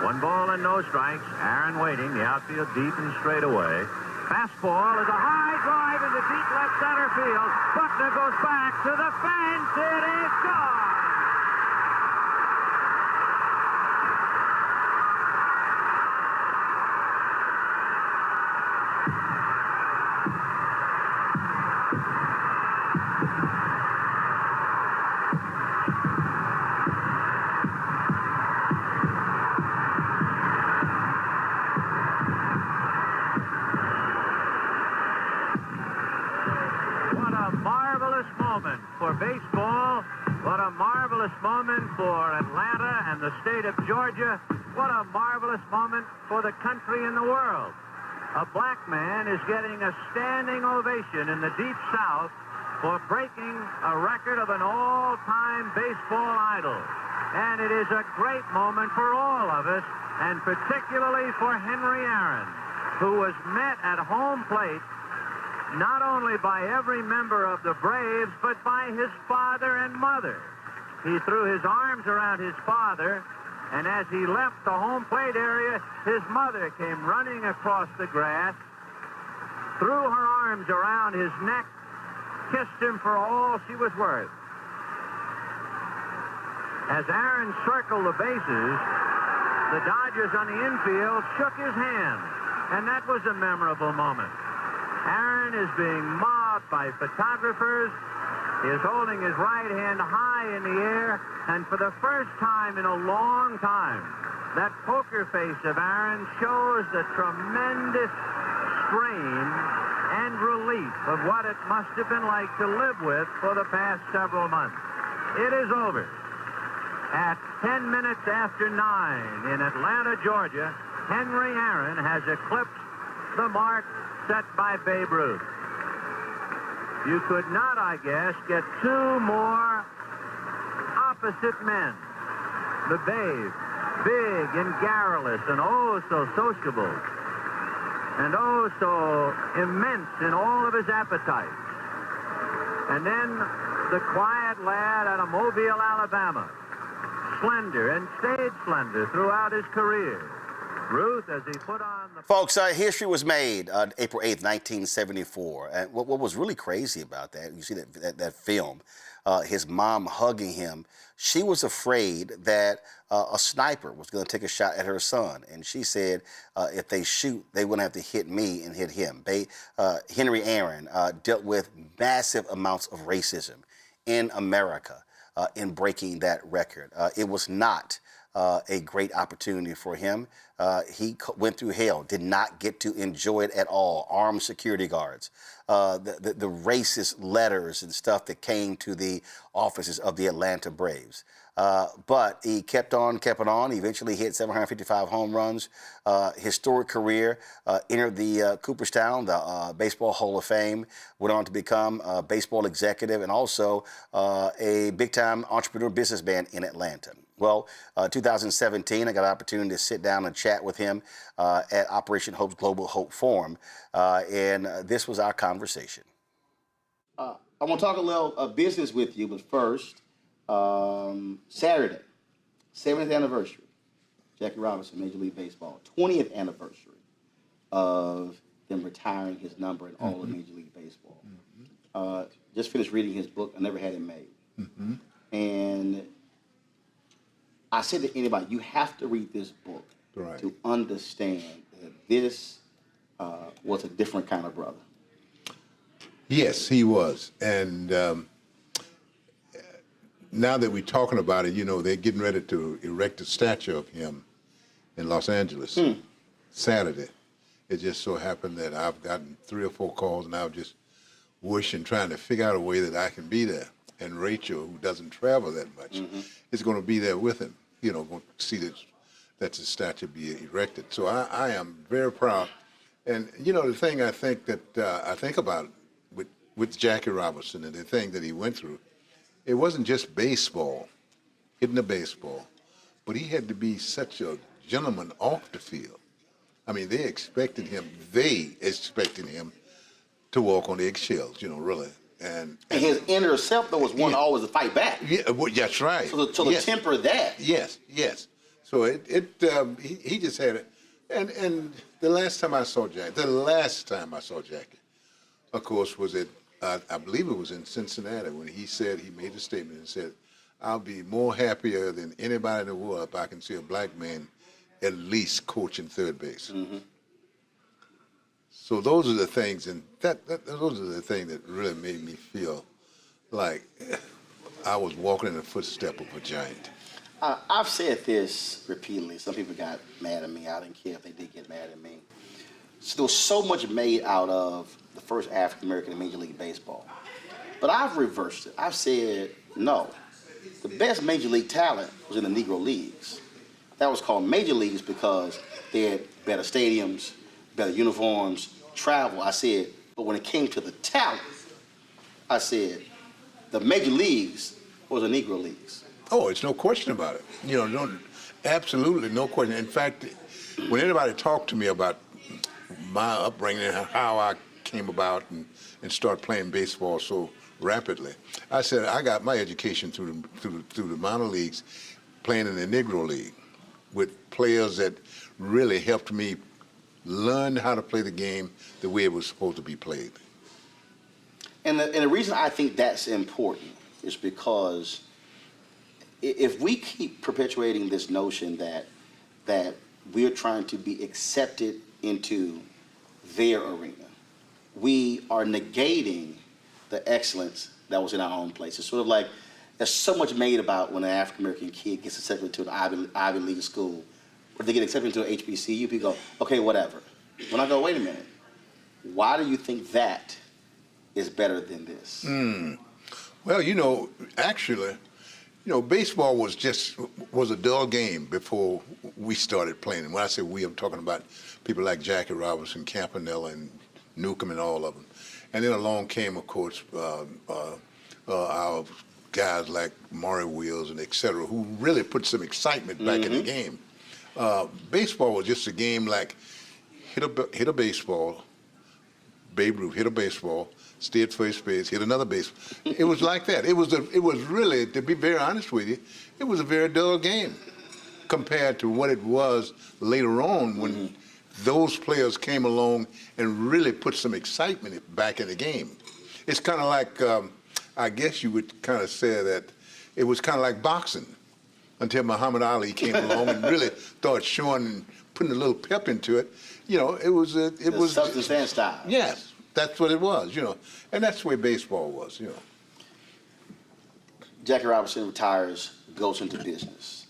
1 ball and no strikes. Aaron waiting, the outfield deep and straight away. Fastball is a high drive into deep left center field. Buckner goes back to the fence. It is gone. For baseball, what a marvelous moment for Atlanta and the state of Georgia. What a marvelous moment for the country and the world. A black man is getting a standing ovation in the Deep South for breaking a record of an all-time baseball idol. And it is a great moment for all of us, and particularly for Henry Aaron, who was met at home plate not only by every member of the Braves, but by his father and mother. He threw his arms around his father, and as he left the home plate area, his mother came running across the grass, threw her arms around his neck, kissed him for all she was worth. As Aaron circled the bases, the Dodgers on the infield shook his hand, and that was a memorable moment. Aaron is being mobbed by photographers. He is holding his right hand high in the air, and for the first time in a long time, that poker face of Aaron shows the tremendous strain and relief of what it must have been like to live with for the past several months. It is over. At 10 minutes after 9 in Atlanta, Georgia, Henry Aaron has eclipsed the mark set by Babe Ruth. You could not, I guess, get two more opposite men. The Babe, big and garrulous and oh so sociable, and oh so immense in all of his appetite. And then the quiet lad out of Mobile, Alabama, slender and stayed slender throughout his career. Ruth, as he put on the... Folks, history was made on April 8th, 1974. And what was really crazy about that, you see that film, his mom hugging him, she was afraid that a sniper was going to take a shot at her son. And she said, if they shoot, they wouldn't have to hit me and hit him. Henry Aaron dealt with massive amounts of racism in America in breaking that record. It was not a great opportunity for him. He went through hell, did not get to enjoy it at all. Armed security guards, the racist letters and stuff that came to the offices of the Atlanta Braves. But he kept on. He eventually hit 755 home runs. Historic career, entered the Cooperstown, the Baseball Hall of Fame, went on to become a baseball executive and also a big-time entrepreneur businessman in Atlanta. Well, 2017, I got an opportunity to sit down and chat with him at Operation Hope's Global Hope Forum, and this was our conversation. I want to talk a little business with you, but first, Saturday, 70th anniversary, Jackie Robinson, Major League Baseball, 20th anniversary of them retiring his number in all of Major League Baseball. Just finished reading his book, I Never Had It Made. And I said to anybody, you have to read this book to understand that this was a different kind of brother. Yes, he was. And now that we're talking about it, you know, they're getting ready to erect a statue of him in Los Angeles Saturday. It just so happened that I've gotten 3 or 4 calls, and I'm just wishing, trying to figure out a way that I can be there. And Rachel, who doesn't travel that much, is going to be there with him, going to see that the statue be erected. So I am very proud. And, the thing I think that I think about with Jackie Robinson and the thing that he went through, it wasn't just baseball, hitting a baseball, but he had to be such a gentleman off the field. I mean, they expected him to walk on eggshells, really. And his inner self, though, was one always to fight back. Yeah, well, that's right. So to temper that. Yes. So he just had it. And the last time I saw Jackie, of course, was at, I believe it was in Cincinnati, when he made a statement and said, I'll be more happier than anybody in the world if I can see a black man at least coaching third base. So those are the things, and those are the things that really made me feel like I was walking in the footstep of a giant. I've said this repeatedly. Some people got mad at me. I didn't care if they did get mad at me. So there was so much made out of the first African-American in Major League Baseball. But I've reversed it. I've said, no. The best Major League talent was in the Negro Leagues. That was called Major Leagues because they had better stadiums, better uniforms, travel. I said, but when it came to the talent, I said, the Major Leagues was the Negro Leagues. Oh, it's no question about it. Absolutely no question. In fact, when anybody talked to me about my upbringing and how I came about and started playing baseball so rapidly, I said I got my education through the minor leagues, playing in the Negro League with players that really helped me learn how to play the game the way it was supposed to be played. And the reason I think that's important is because if we keep perpetuating this notion that we're trying to be accepted into their arena, we are negating the excellence that was in our own place. It's sort of like there's so much made about when an African-American kid gets accepted to an Ivy League school, or they get accepted to an HBCU, people go, okay, whatever. When I go, wait a minute, why do you think that is better than this? Well, actually, baseball was a dull game before we started playing. And when I say we, I'm talking about people like Jackie Robinson, Campanella, and Newcomb, and all of them. And then along came, of course, our guys like Maury Wills and et cetera, who really put some excitement back in the game. Baseball was just a game like hit a baseball, Babe Ruth hit a baseball, stay at first base, hit another base. It was like that. It was really, to be very honest with you, it was a very dull game compared to what it was later on when those players came along and really put some excitement back in the game. It's kind of like, I guess you would kind of say that it was kind of like boxing until Muhammad Ali came along and really started showing and putting a little pep into it. It was substance and style. Yes, that's what it was, and that's the way baseball was, Jackie Robinson retires, goes into business.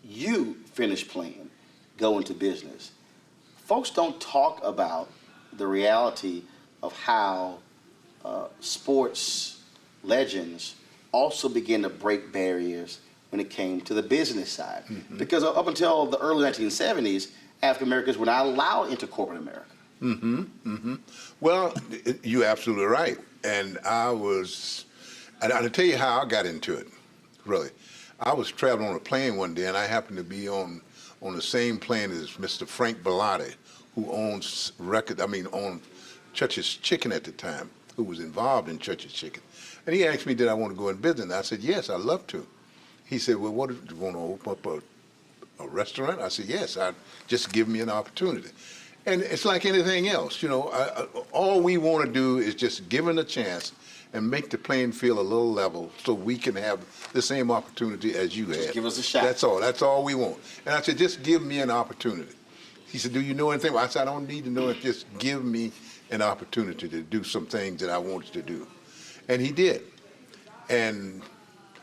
You finish playing, go into business. Folks don't talk about the reality of how sports legends also began to break barriers when it came to the business side. Because up until the early 1970s, African Americans were not allowed into corporate America. Well, you're absolutely right. And I'll tell you how I got into it, really. I was traveling on a plane one day, and I happened to be on the same plane as Mr. Frank Bellotti, who owned Church's Chicken at the time, who was involved in Church's Chicken. And he asked me, did I want to go in business? I said, yes, I'd love to. He said, well, what, do you want to open up a restaurant? I said, yes, just give me an opportunity. And it's like anything else, all we want to do is just give it a chance and make the playing field a little level so we can have the same opportunity as you had. Just give us a shot. That's all we want. And I said, just give me an opportunity. He said, do you know anything? I said, I don't need to know it, just give me an opportunity to do some things that I wanted to do. And he did. And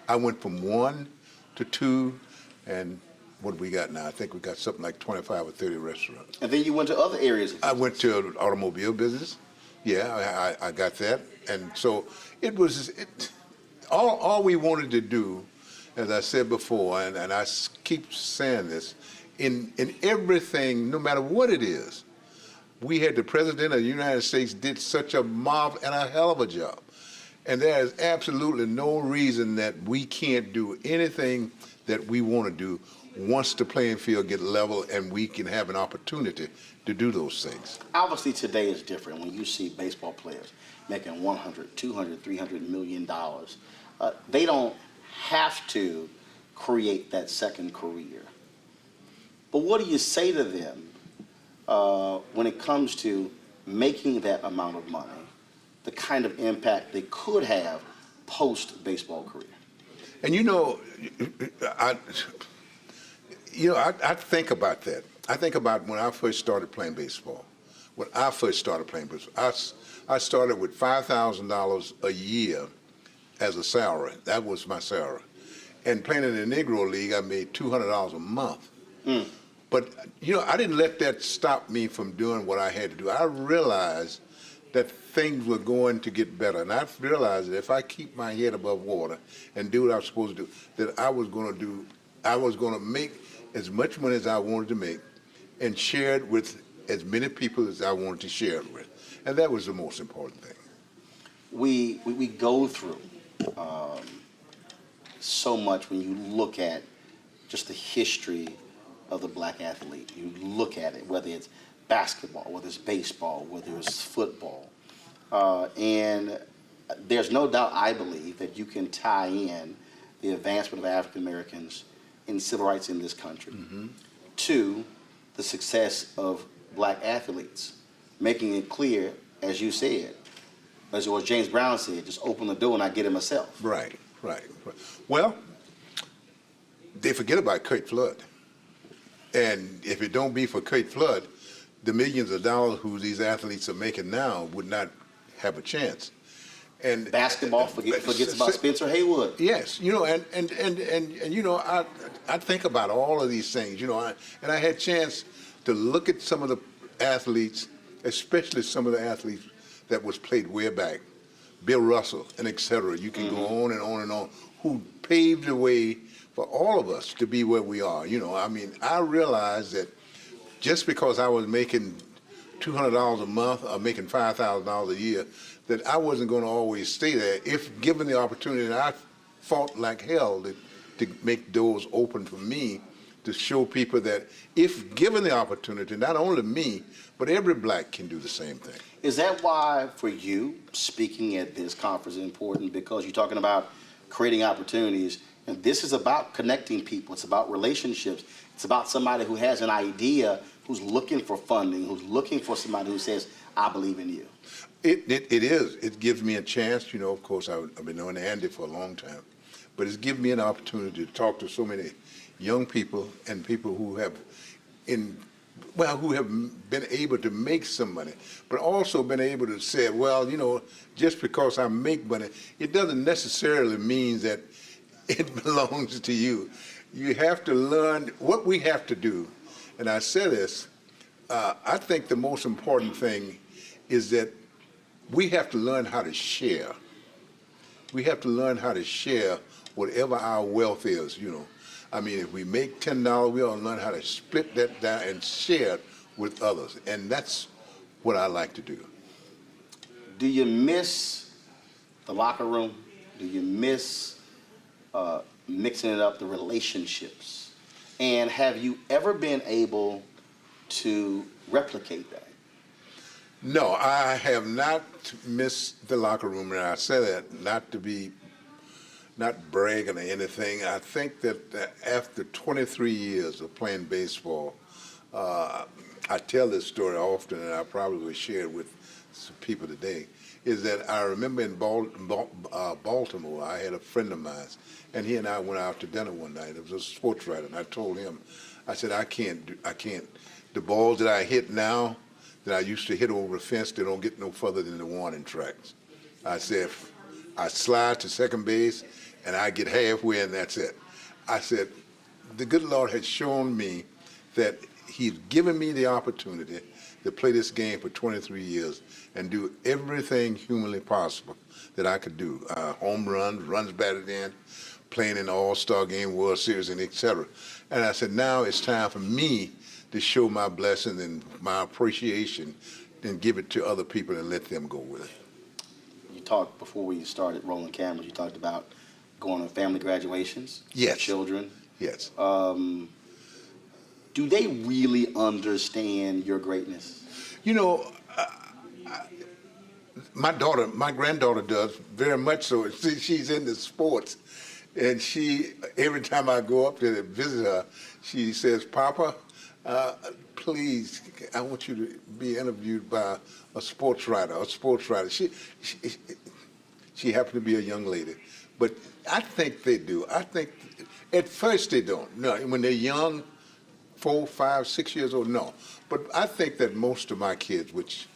I went from 1 to 2, and what we got now? I think we got something like 25 or 30 restaurants. And then you went to other areas. I went to an automobile business. Yeah, I got that. And so it was, all we wanted to do, as I said before, and I keep saying this, in everything, no matter what it is, we had the President of the United States did such a mob and a hell of a job. And there is absolutely no reason that we can't do anything that we want to do once the playing field get level and we can have an opportunity to do those things. Obviously today is different when you see baseball players making $100, $200, $300 million. They don't have to create that second career. But what do you say to them when it comes to making that amount of money, the kind of impact they could have post-baseball career? And I think about that. I think about when I first started playing baseball. When I first started playing baseball, I started with $5,000 a year as a salary. That was my salary. And playing in the Negro League, I made $200 a month. But, I didn't let that stop me from doing what I had to do. I realized that things were going to get better. And I realized that if I keep my head above water and do what I was supposed to do, that I was going to make as much money as I wanted to make and share it with as many people as I wanted to share it with. And that was the most important thing. We go through so much when you look at just the history of the black athlete. You look at it, whether it's basketball, whether it's baseball, whether it's football. And there's no doubt, I believe, that you can tie in the advancement of African Americans in civil rights in this country to the success of black athletes, making it clear, as you said, as what James Brown said, just open the door and I get it myself. Right. Well, they forget about Kurt Flood. And if it don't be for Kurt Flood, the millions of dollars who these athletes are making now would not have a chance. And basketball forgets about Spencer Haywood. Yes, I think about all of these things, and I had a chance to look at some of the athletes, especially some of the athletes that was played way back, Bill Russell and et cetera. You can go on and on and on, who paved the way for all of us to be where we are. I realized that just because I was making $200 a month or making $5,000 a year, that I wasn't going to always stay there. If given the opportunity, I fought like hell to make doors open for me to show people that if given the opportunity, not only me, but every black can do the same thing. Is that why, for you, speaking at this conference is important? Because you're talking about creating opportunities, and this is about connecting people. It's about relationships. It's about somebody who has an idea, who's looking for funding, who's looking for somebody who says, I believe in you. It is. It gives me a chance. Of course, I've been knowing Andy for a long time, but it's given me an opportunity to talk to so many young people and people who have been able to make some money, but also been able to say, well, just because I make money, it doesn't necessarily mean that it belongs to you. You have to learn what we have to do. And I say this, I think the most important thing is that we have to learn how to share. We have to learn how to share whatever our wealth is, if we make $10, we ought to learn how to split that down and share it with others. And that's what I like to do. Do you miss the locker room? Do you miss mixing it up, the relationships? And have you ever been able to replicate that? No, I have not missed the locker room, and I say that not bragging or anything. I think that after 23 years of playing baseball, I tell this story often, and I probably will share it with some people today, is that I remember in Baltimore, I had a friend of mine, and he and I went out to dinner one night. It was a sports writer, and I told him, I said, I can't. The balls that I hit now, that I used to hit over the fence, they don't get no further than the warning tracks. I said, I slide to second base, and I get halfway, and that's it. I said, the good Lord has shown me that He's given me the opportunity to play this game for 23 years and do everything humanly possible that I could do. Home runs batted in, playing in the All-Star Game, World Series, and etc. And I said, now it's time for me to show my blessing and my appreciation and give it to other people and let them go with it. You talked before we started rolling cameras, you talked about going to family graduations, yes. Children. Yes. Do they really understand your greatness? You know, my granddaughter does very much so. She's into sports, and every time I go up there to visit her, she says, "Papa, please, I want you to be interviewed by a sports writer." She happened to be a young lady, but I think they do. I think at first they don't. No, when they're young, 4, 5, 6 years old, no. But I think that most of my kids, which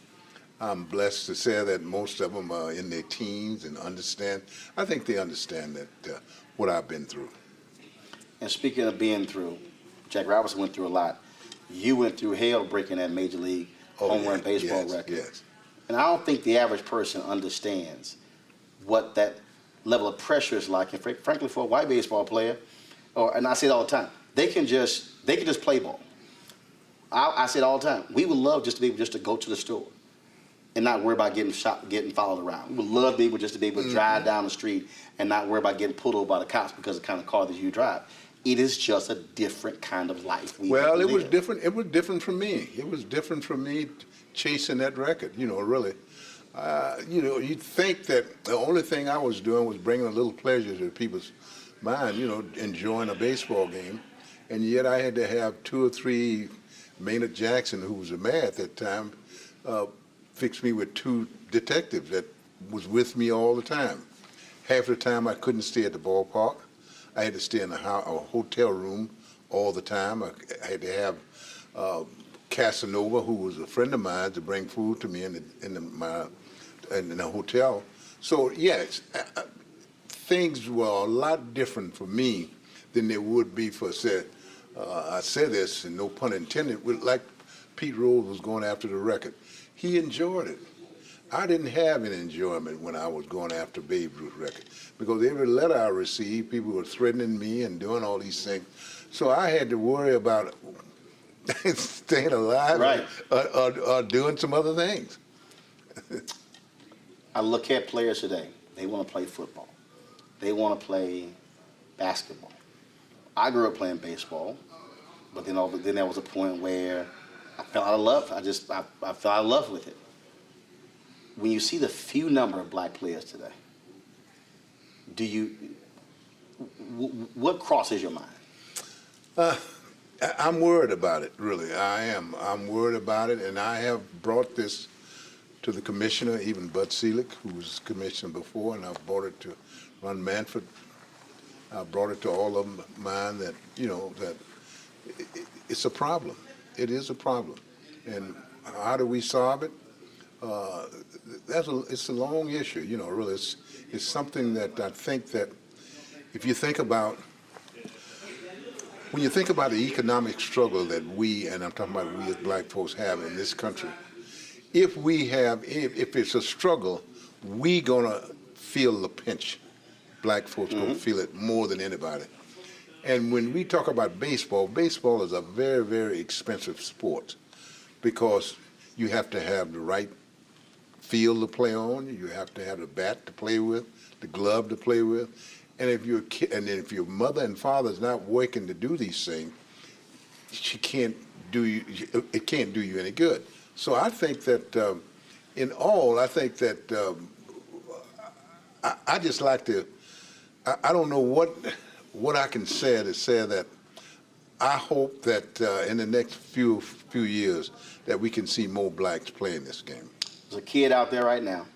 I'm blessed to say that most of them are in their teens and understand, I think they understand that what I've been through. And speaking of being through, Jack Robinson went through a lot. You went through hell breaking that Major League home run baseball record. Yes. And I don't think the average person understands what that level of pressure is like. And frankly, for a white baseball player, and I say it all the time, they can just play ball. I say it all the time. We would love just to be able to go to the store and not worry about getting shot, getting followed around. We would love to be able to drive down the street and not worry about getting pulled over by the cops because of the kind of car that you drive. It is just a different kind of life. Well, it was different. It was different for me. It was different for me chasing that record. You know, really. You know, you'd think that the only thing I was doing was bringing a little pleasure to people's mind. You know, enjoying a baseball game, and yet I had to have 2 or 3. Maynard Jackson, who was a mayor at that time, fixed me with 2 detectives that was with me all the time. Half the time I couldn't stay at the ballpark. I had to stay in a hotel room all the time. I had to have Casanova, who was a friend of mine, to bring food to me in the hotel. So yes, things were a lot different for me than they would be for, say, I say this, and no pun intended, like Pete Rose was going after the record. He enjoyed it. I didn't have any enjoyment when I was going after Babe Ruth's record, because every letter I received, people were threatening me and doing all these things. So I had to worry about staying alive, right, or doing some other things. I look at players today. They want to play football. They want to play basketball. I grew up playing baseball. But then there was a point where I fell out of love. I fell out of love with it. When you see the few number of black players today, what crosses your mind? I'm worried about it, really. I am. I'm worried about it, and I have brought this to the commissioner, even Bud Selig, who was commissioner before, and I've brought it to Ron Manfred. I brought it to all of mine that, you know, that it's a problem. It is a problem. And how do we solve it? It's a long issue, you know, really. It's something that I think that if you think about, when you think about the economic struggle that and I'm talking about we as black folks have in this country, if it's a struggle, we gonna feel the pinch. Black folks gonna feel it more than anybody. And when we talk about baseball is a very, very expensive sport, because you have to have the right field to play on, you have to have the bat to play with, the glove to play with, and if your mother and father is not working to do these things, it can't do you any good. So I think that in all, I think that I just like to. I don't know what I can say to say that I hope that in the next few years that we can see more blacks playing this game. There's a kid out there right now,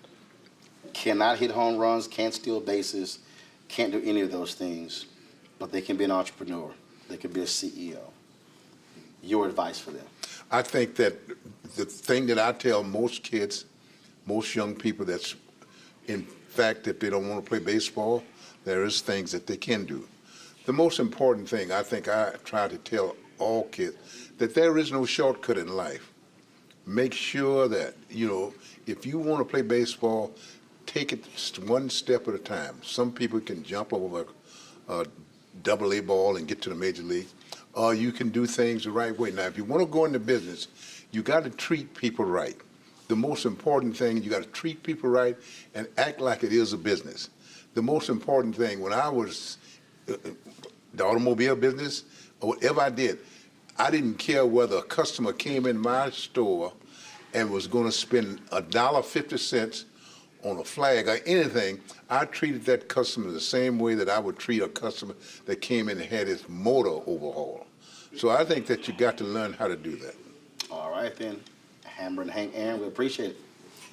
cannot hit home runs, can't steal bases, can't do any of those things, but they can be an entrepreneur. They can be a CEO. Your advice for them? I think that the thing that I tell most kids, most young people, that's in fact, if they don't want to play baseball, there is things that they can do. The most important thing, I think I try to tell all kids, that there is no shortcut in life. Make sure that, if you want to play baseball, take it one step at a time. Some people can jump over a double-A ball and get to the major league, or you can do things the right way. Now, if you want to go into business, you got to treat people right. The most important thing, you got to treat people right and act like it is a business. The most important thing, when I was the automobile business, or whatever I did, I didn't care whether a customer came in my store and was going to spend $1.50 on a flag or anything. I treated that customer the same way that I would treat a customer that came in and had his motor overhauled. So I think that you got to learn how to do that. All right, then. Hammer and Hank Aaron, we appreciate it.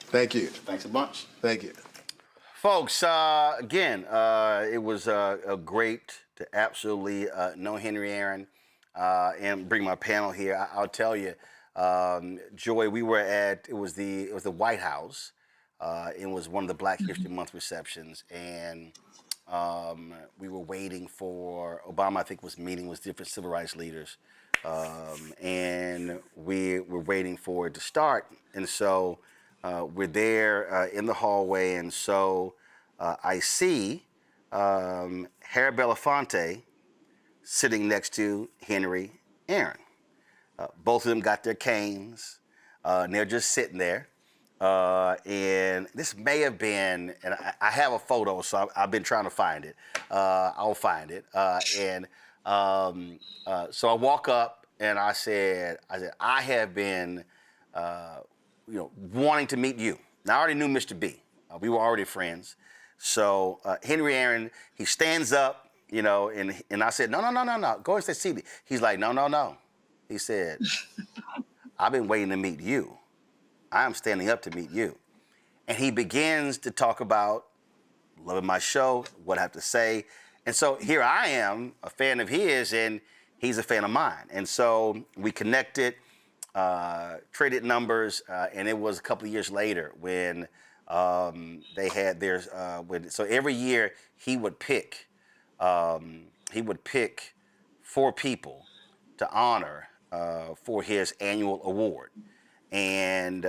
Thank you. Thanks a bunch. Thank you. Folks, again, it was great to absolutely know Henry Aaron and bring my panel here. I'll tell you, Joy, we were at, it was the White House. It was one of the Black History Month receptions, and we were waiting for Obama, I think, was meeting with different civil rights leaders. And we were waiting for it to start. And so we're there in the hallway, and so I see Harry Belafonte sitting next to Henry Aaron. Both of them got their canes, and they're just sitting there. And this may have been, and I have a photo, so I've been trying to find it. I'll find it. So I walk up and I said, I have been, wanting to meet you. Now, I already knew Mr. B. We were already friends. So Henry Aaron, he stands up, and I said, no, go and sit seated. He's like, no. He said, I've been waiting to meet you. I'm standing up to meet you. And he begins to talk about loving my show, what I have to say. And so here I am, a fan of his, and he's a fan of mine. And so we connected, traded numbers, and it was a couple of years later when they had theirs. So every year he would pick 4 people to honor for his annual award. And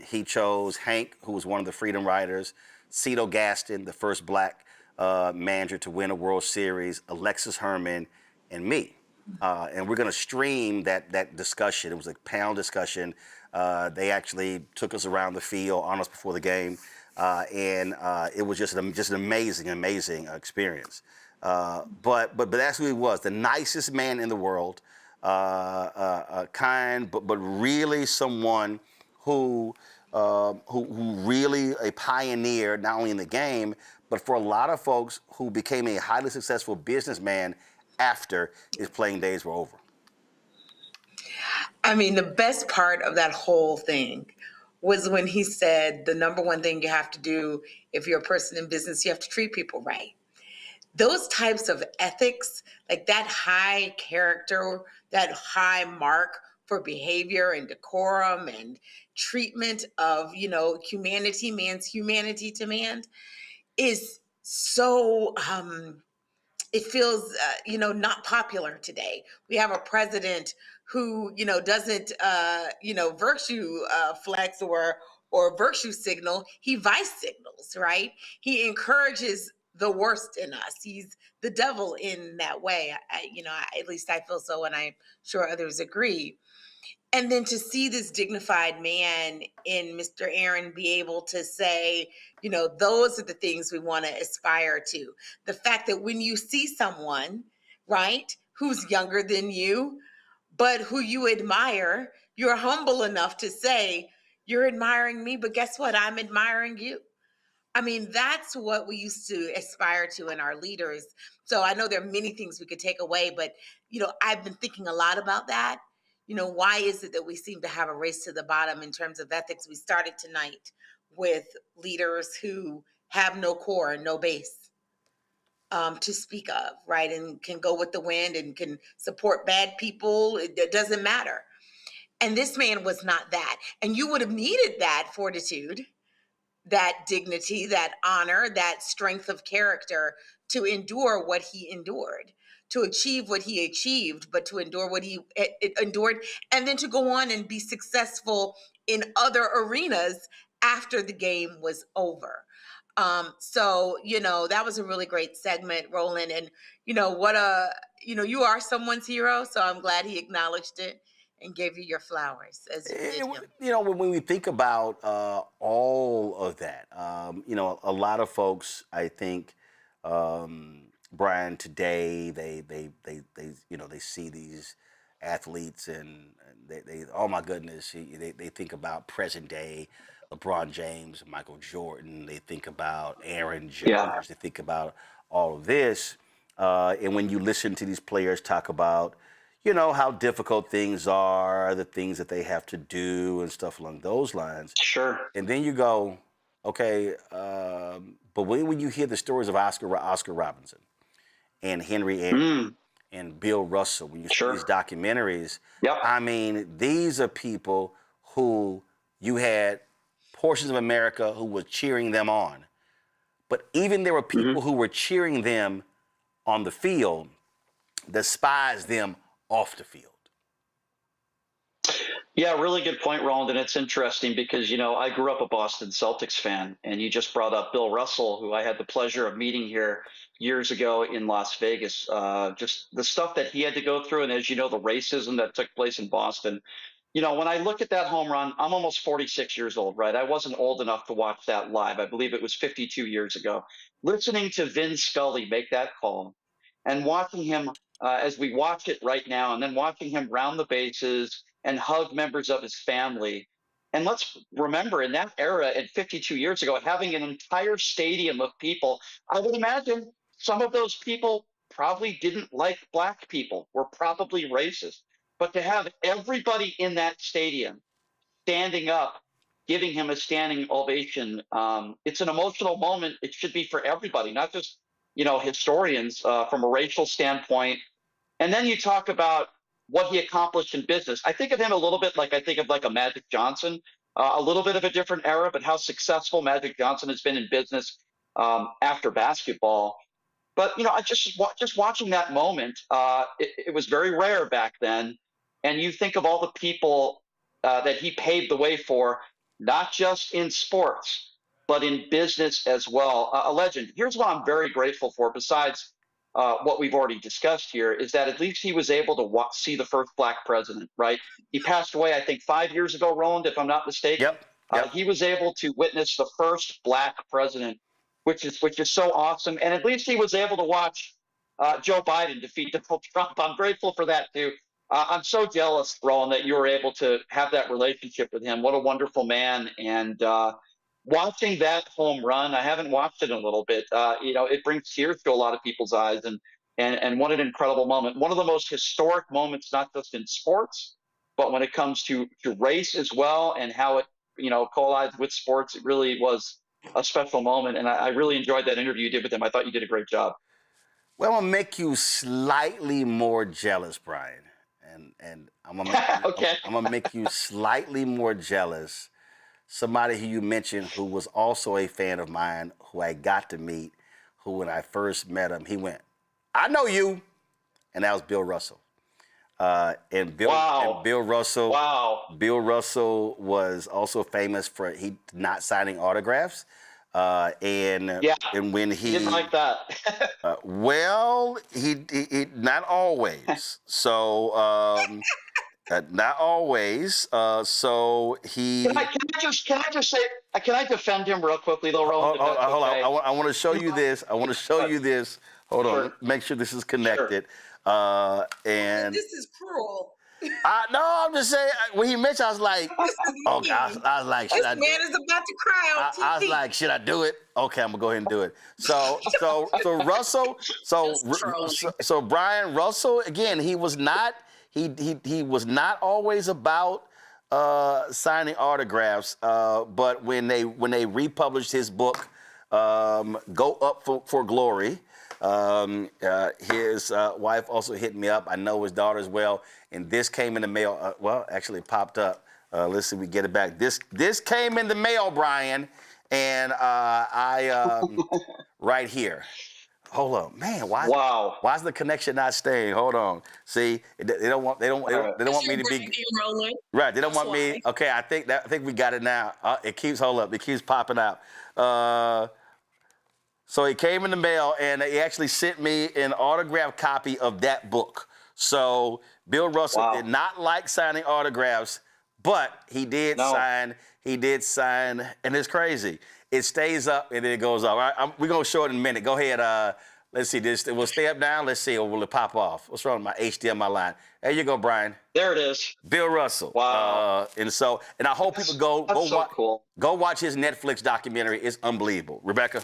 he chose Hank, who was one of the Freedom Riders, Cito Gaston, the first Black manager to win a World Series, Alexis Herman, and me. And we're going to stream that discussion. It was a panel discussion. They actually took us around the field on us before the game, and it was just an amazing experience. But that's who he was, the nicest man in the world, kind, but really someone who really a pioneer, not only in the game, but for a lot of folks who became a highly successful businessman after his playing days were over. I mean, the best part of that whole thing was when he said the number one thing you have to do if you're a person in business, you have to treat people right. Those types of ethics, like that high character, that high mark for behavior and decorum and treatment of, humanity, man's humanity to man, is so, it feels, not popular today. We have a president who, doesn't, virtue flex or virtue signal. He vice signals, right? He encourages the worst in us. He's the devil in that way. At least I feel so, and I'm sure others agree. And then to see this dignified man in Mr. Aaron be able to say, those are the things we want to aspire to. The fact that when you see someone, right, who's younger than you, but who you admire, you're humble enough to say, you're admiring me, but guess what? I'm admiring you. I mean, that's what we used to aspire to in our leaders. So I know there are many things we could take away, but, I've been thinking a lot about that. Why is it that we seem to have a race to the bottom in terms of ethics? We started tonight with leaders who have no core and no base to speak of, right? And can go with the wind and can support bad people. It doesn't matter. And this man was not that. And you would have needed that fortitude, that dignity, that honor, that strength of character to endure what he endured, to achieve what he achieved, but to endure what he endured, and then to go on and be successful in other arenas after the game was over. So, that was a really great segment, Roland. And, you are someone's hero. So I'm glad he acknowledged it and gave you your flowers as you did him. When we think about all of that, a lot of folks, I think, Brian, today they see these athletes and they oh my goodness, they think about present day LeBron James, Michael Jordan. They think about Aaron Judge. They think about all of this, and when you listen to these players talk about how difficult things are, the things that they have to do and stuff along those lines. Sure. And then you go, okay, but when you hear the stories of Oscar Robinson and Henry Aaron and Bill Russell, when you see these documentaries, I mean, these are people who you had portions of America who were cheering them on. But even there were people who were cheering them on the field, despised them off the field. Yeah, really good point, Roland. And it's interesting because, I grew up a Boston Celtics fan, and you just brought up Bill Russell, who I had the pleasure of meeting here years ago in Las Vegas. Just the stuff that he had to go through. And as you know, the racism that took place in Boston. When I look at that home run, I'm almost 46 years old, right? I wasn't old enough to watch that live. I believe it was 52 years ago. Listening to Vin Scully make that call and watching him as we watch it right now, and then watching him round the bases and hug members of his family. And let's remember, in that era, and 52 years ago, having an entire stadium of people, I would imagine some of those people probably didn't like black people, were probably racist. But to have everybody in that stadium standing up, giving him a standing ovation, it's an emotional moment. It should be for everybody, not just historians from a racial standpoint. And then you talk about what he accomplished in business. I think of him a little bit like I think of like a Magic Johnson, a little bit of a different era, but how successful Magic Johnson has been in business after basketball. But I just watching that moment, it was very rare back then. And you think of all the people that he paved the way for, not just in sports, but in business as well. A legend. Here's what I'm very grateful for, besides what we've already discussed here, is that at least he was able to see the first black president, right? He passed away, I think, 5 years ago, Roland, if I'm not mistaken. Yep. He was able to witness the first black president, which is so awesome. And at least he was able to watch Joe Biden defeat Donald Trump. I'm grateful for that, too. I'm so jealous, Roland, that you were able to have that relationship with him. What a wonderful man. And watching that home run, I haven't watched it in a little bit. It brings tears to a lot of people's eyes. And what an incredible moment. One of the most historic moments, not just in sports, but when it comes to race as well, and how it, collides with sports. It really was a special moment. And I really enjoyed that interview you did with him. I thought you did a great job. Well, I'm going to make you slightly more jealous, Brian. And I'm going to make you slightly more jealous. Somebody who you mentioned who was also a fan of mine, who I got to meet, who when I first met him, he went, "I know you," and that was Bill Russell. And Bill Russell was also famous for he not signing autographs. And when he didn't like that. well, he not always. So not always. So he. Can I just say? Can I defend him real quickly though, Roland? Hold on. I want to show you this. Hold on. Make sure this is connected. And this is cruel. No, I'm just saying. When he mentioned, I was like, "Oh God!" I was like, "Should I?" This man is about to cry on TV. I was like, "Should I do it?" Okay, I'm gonna go ahead and do it. So Russell, so Brian Russell again. He was not. He was not always about signing autographs. But when they republished his book, "Go Up for Glory." His wife also hit me up. I know his daughter as well. And this came in the mail. Actually popped up. Let's see if we get it back. This came in the mail, Brian. And I right here. Hold on, man. Why? Wow. Why is the connection not staying? Hold on. See, they don't want me to be Roland. right. They don't That's want me. Okay, I think we got it now. It keeps It keeps popping out. So it came in the mail, and he actually sent me an autographed copy of that book. So Bill Russell did not like signing autographs, but he did sign. He did sign, and it's crazy. It stays up and then it goes off. All right, we're gonna show it in a minute. Go ahead. Let's see. This will stay up now. Let's see. Or will it pop off? What's wrong with my HDMI line? There you go, Brian. There it is. Bill Russell. Wow. And I hope people go watch his Netflix documentary. It's unbelievable. Rebecca.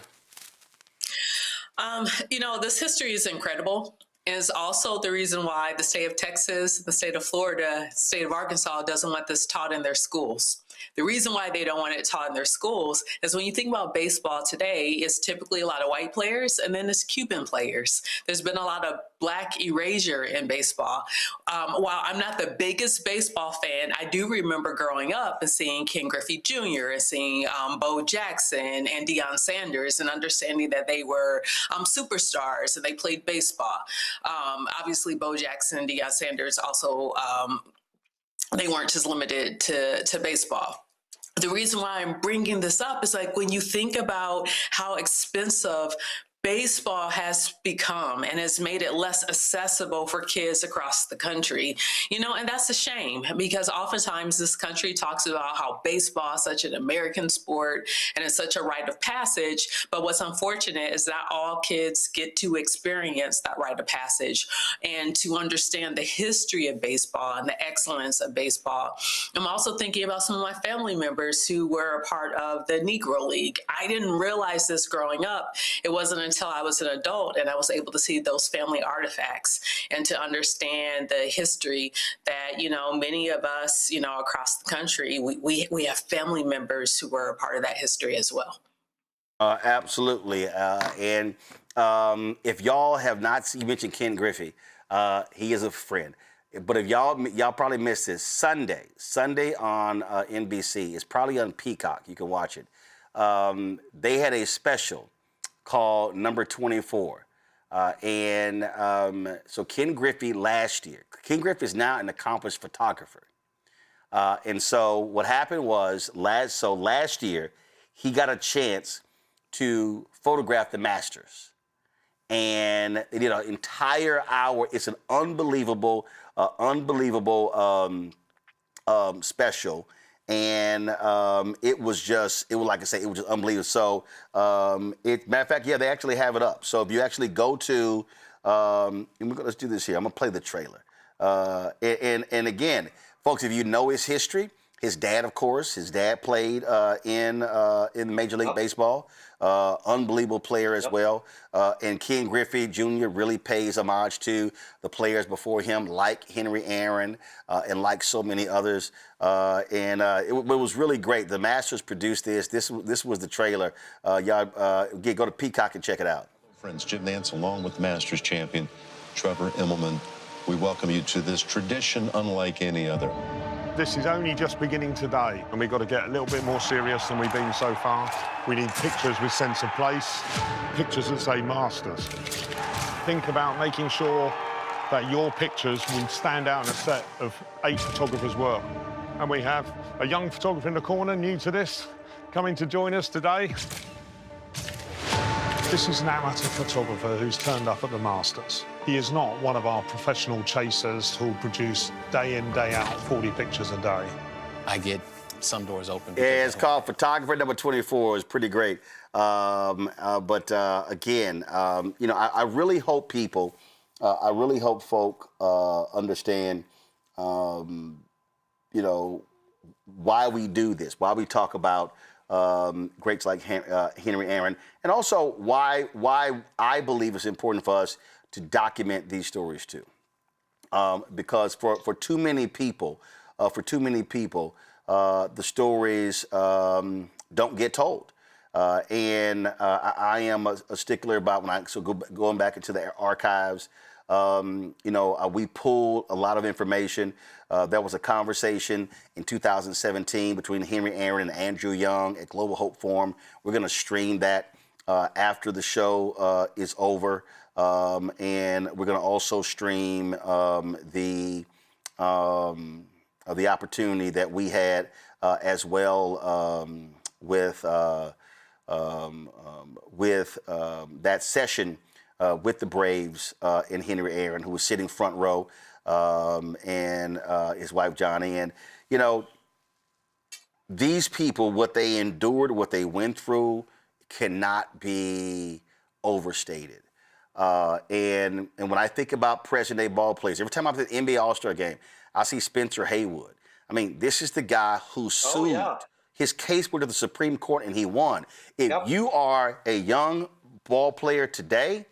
This history is incredible. Is also the reason why the state of Texas, the state of Florida, the state of Arkansas doesn't want this taught in their schools. The reason why they don't want it taught in their schools is when you think about baseball today, it's typically a lot of white players and then it's Cuban players. There's been a lot of black erasure in baseball. While I'm not the biggest baseball fan, I do remember growing up and seeing Ken Griffey Jr. and seeing Bo Jackson and Deion Sanders and understanding that they were superstars and they played baseball. Obviously, Bo Jackson and Deion Sanders also they weren't just limited to baseball. The reason why I'm bringing this up is like when you think about how expensive baseball has become and has made it less accessible for kids across the country, and that's a shame because oftentimes this country talks about how baseball is such an American sport and it's such a rite of passage. But what's unfortunate is that all kids get to experience that rite of passage and to understand the history of baseball and the excellence of baseball. I'm also thinking about some of my family members who were a part of the Negro League. I didn't realize this growing up. It wasn't until I was an adult and I was able to see those family artifacts and to understand the history that, many of us, across the country, we have family members who were a part of that history as well. Absolutely. And if y'all have not seen, you mentioned Ken Griffey, he is a friend. But if y'all probably missed this, Sunday on NBC, it's probably on Peacock, you can watch it. They had a special called Number 24. So Ken Griffey last year, Ken Griffey is now an accomplished photographer. And so what happened was last year, he got a chance to photograph the Masters. And they did an entire hour. It's an unbelievable special. And it was like I say, it was just unbelievable. So, matter of fact, they actually have it up. So if you actually go to, let's do this here. I'm gonna play the trailer. And again, folks, if you know his history, his dad, of course, played in Major League Baseball. Unbelievable player as well. And Ken Griffey Jr. really pays homage to the players before him, like Henry Aaron and like so many others. It was really great. The Masters produced this. This was the trailer. Y'all go to Peacock and check it out. Friends, Jim Nance, along with Masters champion Trevor Immelman, we welcome you to this tradition unlike any other. This is only just beginning today, and we've got to get a little bit more serious than we've been so far. We need pictures with sense of place, pictures that say Masters. Think about making sure that your pictures will stand out in a set of 8 photographers' work. And we have a young photographer in the corner, new to this, coming to join us today. This is an amateur photographer who's turned up at the Masters. He is not one of our professional chasers who'll produce day in, day out 40 pictures a day. I get some doors open. Yeah, it's called Photographer Number 24. It's pretty great. Again, I really hope folk understand, why we do this, why we talk about greats like Henry Aaron, and also why I believe it's important for us to document these stories too, because for too many people, the stories don't get told, and I am a stickler about going back into the archives. We pulled a lot of information. There was a conversation in 2017 between Henry Aaron and Andrew Young at Global Hope Forum. We're going to stream that after the show is over. And we're going to also stream the opportunity that we had as well with that session with the Braves and Henry Aaron, who was sitting front row, and his wife Johnny. And, you know, these people, what they endured, what they went through, cannot be overstated. And when I think about present-day ball players, every time I'm at the NBA All-Star game, I see Spencer Haywood. I mean, this is the guy who sued. His case went to the Supreme Court, and he won. If you are a young ball player today,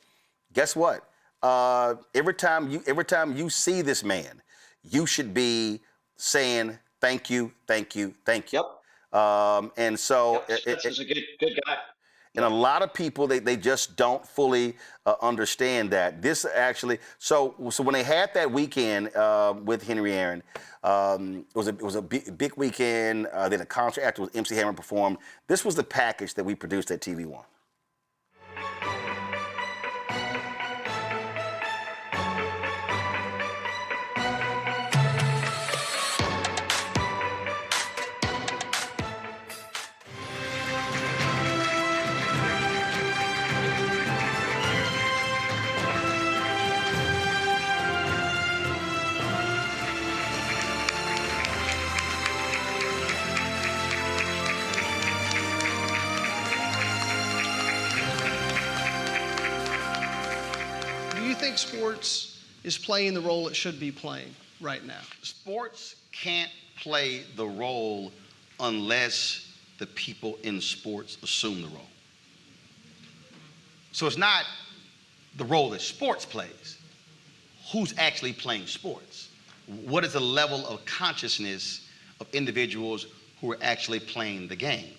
guess what? Every time you see this man, you should be saying thank you, thank you, thank you. And so this is a good guy. And a lot of people, they just don't fully understand that. This actually, so when they had that weekend with Henry Aaron, it was a big weekend. Then a concert after MC Hammer performed. This was the package that we produced at TV One. Sports is playing the role it should be playing right now? Sports can't play the role unless the people in sports assume the role. So it's not the role that sports plays. Who's actually playing sports? What is the level of consciousness of individuals who are actually playing the game?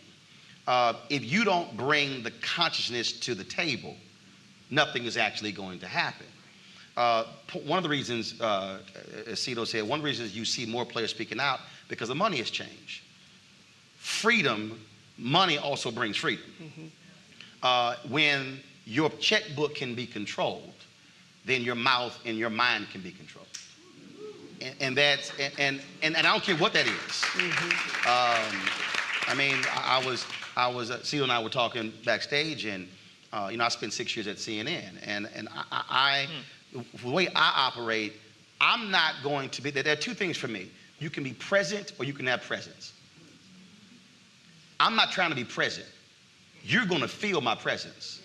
If you don't bring the consciousness to the table, nothing is actually going to happen. One of the reasons, as Cito said, one of the reasons you see more players speaking out because the money has changed. Freedom, money also brings freedom. When your checkbook can be controlled, then your mouth and your mind can be controlled. And that's, and I don't care what that is. I mean, I was Cito and I were talking backstage, and you know, I spent 6 years at CNN, and the way I operate, I'm not going to be, there are two things for me. You can be present or you can have presence. I'm not trying to be present. You're going to feel my presence,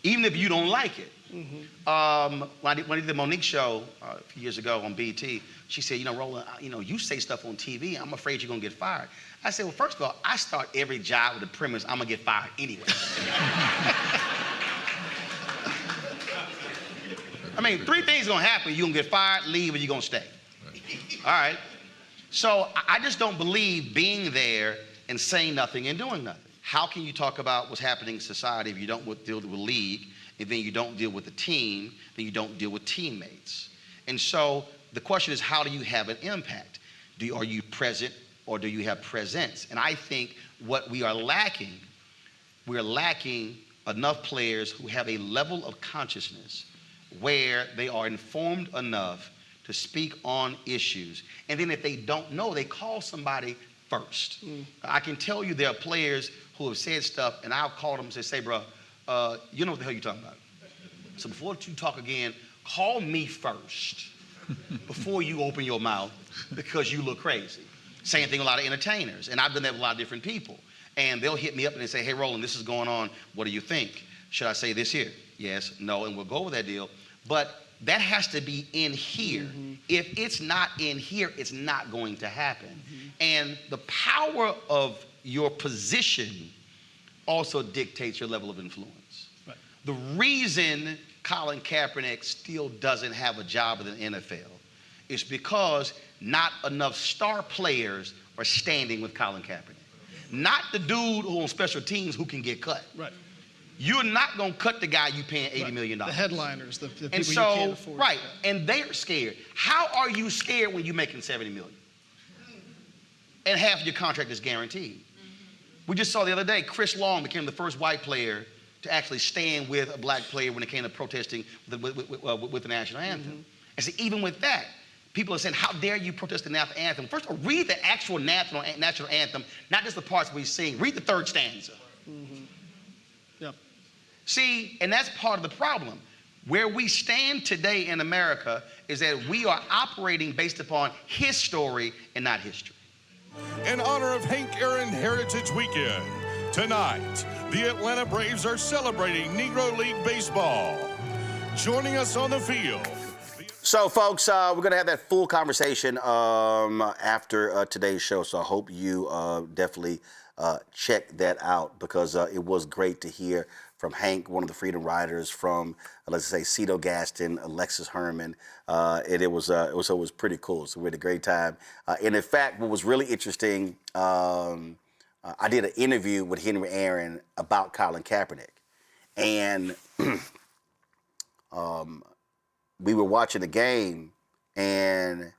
even if you don't like it. When I did the Monique show a few years ago on BET, she said, you know, Roland, you know, you say stuff on TV, I'm afraid you're going to get fired. I said, well, first of all, I start every job with the premise I'm going to get fired anyway. I mean, three things are going to happen. You're going to get fired, leave, or you're going to stay. All right? So I just don't believe being there and saying nothing and doing nothing. How can you talk about what's happening in society if you don't deal with the league, and then you don't deal with the team, then you don't deal with teammates? And so the question is, how do you have an impact? Are you present or do you have presence? And I think what we're lacking enough players who have a level of consciousness where they are informed enough to speak on issues. And then if they don't know, they call somebody first. I can tell you there are players who have said stuff, and I'll call them and say, bro, you know what the hell you're talking about. So before you talk again, call me first before you open your mouth, because you look crazy. Same thing with a lot of entertainers, and I've done that with a lot of different people. And they'll hit me up and they say, hey, Roland, this is going on. What do you think? Should I say this here? Yes, no, and we'll go with that deal. But that has to be in here. If it's not in here, it's not going to happen. And the power of your position also dictates your level of influence. Right. The reason Colin Kaepernick still doesn't have a job in the NFL is because not enough star players are standing with Colin Kaepernick. Not the dude who on special teams who can get cut. Right. You're not going to cut the guy you paying $80 million. The headliners, the people and you so, can't afford. Right, and they're scared. How are you scared when you're making $70 million? And half of your contract is guaranteed. We just saw the other day, Chris Long became the first white player to actually stand with a black player when it came to protesting with the national anthem. And see, even with that, people are saying, how dare you protest the national anthem? First of all, read the actual national anthem, not just the parts we sing. Read the third stanza. Yep. See, and that's part of the problem. Where we stand today in America is that we are operating based upon his story and not history. In honor of Hank Aaron Heritage Weekend, tonight, the Atlanta Braves are celebrating Negro League Baseball. Joining us on the field. So, folks, we're going to have that full conversation after today's show, so I hope you definitely check that out, because it was great to hear from Hank, one of the Freedom Riders, from, let's say, Cito Gaston, Alexis Herman, and it was pretty cool. So we had a great time. And in fact, what was really interesting, I did an interview with Henry Aaron about Colin Kaepernick, and we were watching the game, and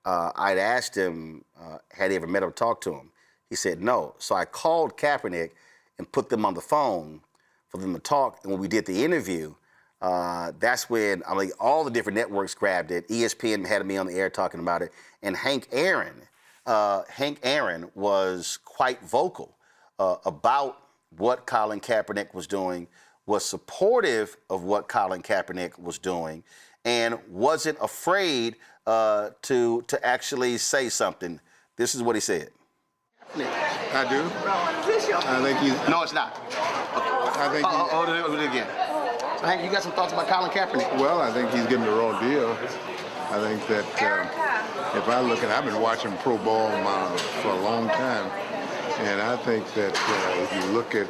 I'd asked him, had he ever met or talked to him? He said no. So I called Kaepernick and put them on the phone for them to talk. And when we did the interview, that's when all the different networks grabbed it. ESPN had me on the air talking about it. And Hank Aaron was quite vocal about what Colin Kaepernick was doing, was supportive of what Colin Kaepernick was doing, and wasn't afraid to actually say something. This is what he said. I do. I think he's... No, it's not. I think do it again. So, Hank, you got some thoughts about Colin Kaepernick? Well, I think he's getting the wrong deal. I think that if I look at, I've been watching pro ball for a long time, and I think that if you look at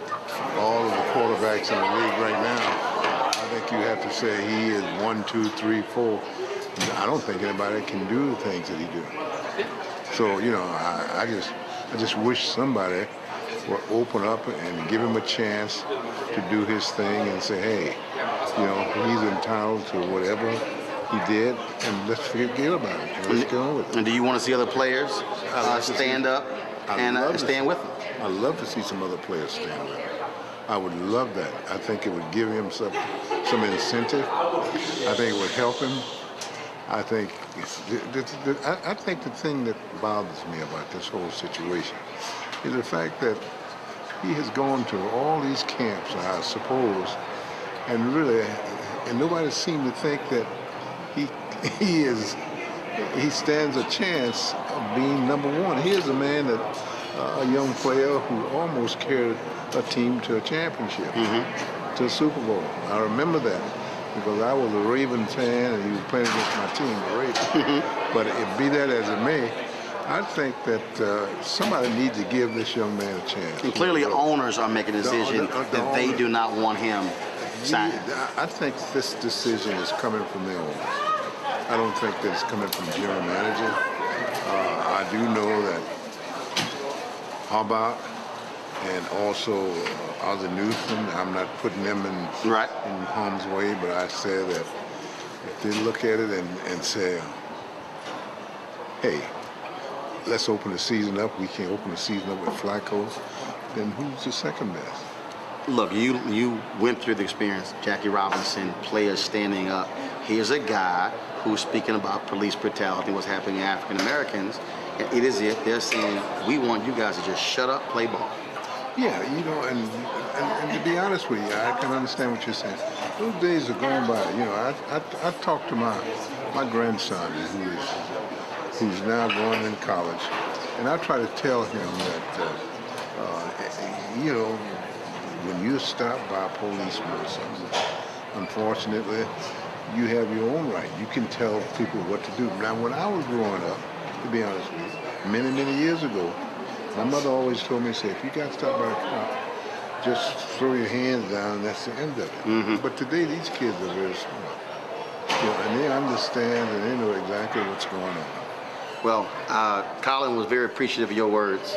all of the quarterbacks in the league right now, I think you have to say he is 1, 2, 3, 4. I don't think anybody can do the things that he do. So, you know, I just wish somebody would open up and give him a chance to do his thing and say, hey, you know, he's entitled to whatever he did, and let's forget about it, and let's go on with it. And do you want to see other players stand up and stand with him? I'd love to see some other players stand up. I would love that. I think it would give him some incentive. I think it would help him. I think the thing that bothers me about this whole situation is the fact that he has gone to all these camps, I suppose, and really, and nobody seemed to think that he stands a chance of being number one. Here's a man that a young player who almost carried a team to a championship, to a Super Bowl. I remember that, because I was a Raven fan and he was playing against my team, the Ravens. But be that as it may, I think that somebody needs to give this young man a chance. And clearly owners are making a decision that they do not want him signed. I think this decision is coming from the owners. I don't think that it's coming from general manager. I do know that Harbaugh and also Ozzie Newsome, I'm not putting them in harm's way, but I say that if they look at it and say, hey, let's open the season up, we can't open the season up with Flacco, then who's the second best? Look, you went through the experience, Jackie Robinson, players standing up. Here's a guy who's speaking about police brutality, what's happening to African Americans. It is if they're saying, we want you guys to just shut up, play ball. Yeah, you know, and to be honest with you, I can understand what you're saying. Those days are gone by. You know, I talked to my grandson who's now going in college, and I try to tell him that, you know, when you're stopped by a policeman or something, unfortunately, you have your own right. You can tell people what to do. Now, when I was growing up, to be honest with you, many, many years ago, my mother always told me, say, if you got stopped by a cop, just throw your hands down and that's the end of it. But today, these kids are very smart. You know, and they understand and they know exactly what's going on. Well, Colin was very appreciative of your words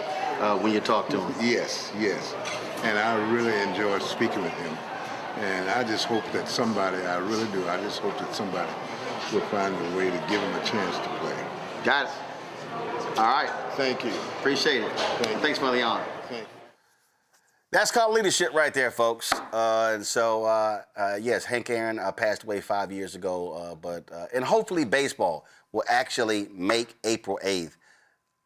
when you talked to him. Yes, yes. And I really enjoyed speaking with him. And I just hope that somebody, I really do, I just hope that somebody will find a way to give him a chance to play. Got it. All right. Thank you. Appreciate it. Thanks for the honor. Thank you. That's called leadership right there, folks. Yes, Hank Aaron passed away 5 years ago, and hopefully baseball will actually make April 8th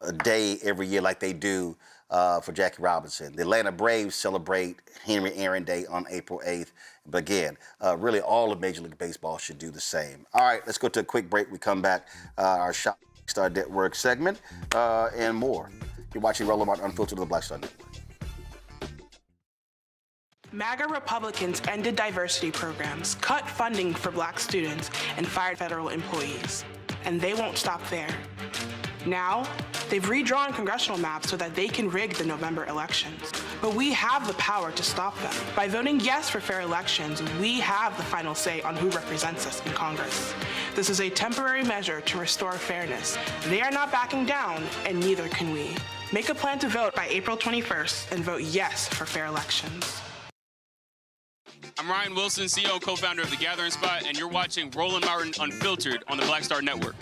a day every year like they do for Jackie Robinson. The Atlanta Braves celebrate Henry Aaron Day on April 8th. But again, really all of Major League Baseball should do the same. All right, let's go to a quick break. We come back, our Shop Star Network segment and more. You're watching Roland Unfiltered on the Black Star Network. MAGA Republicans ended diversity programs, cut funding for black students, and fired federal employees. And they won't stop there. Now, they've redrawn congressional maps so that they can rig the November elections. But we have the power to stop them. By voting yes for fair elections, we have the final say on who represents us in Congress. This is a temporary measure to restore fairness. They are not backing down, and neither can we. Make a plan to vote by April 21st and vote yes for fair elections. I'm Ryan Wilson, CEO and co-founder of The Gathering Spot, and you're watching Roland Martin Unfiltered on the Black Star Network.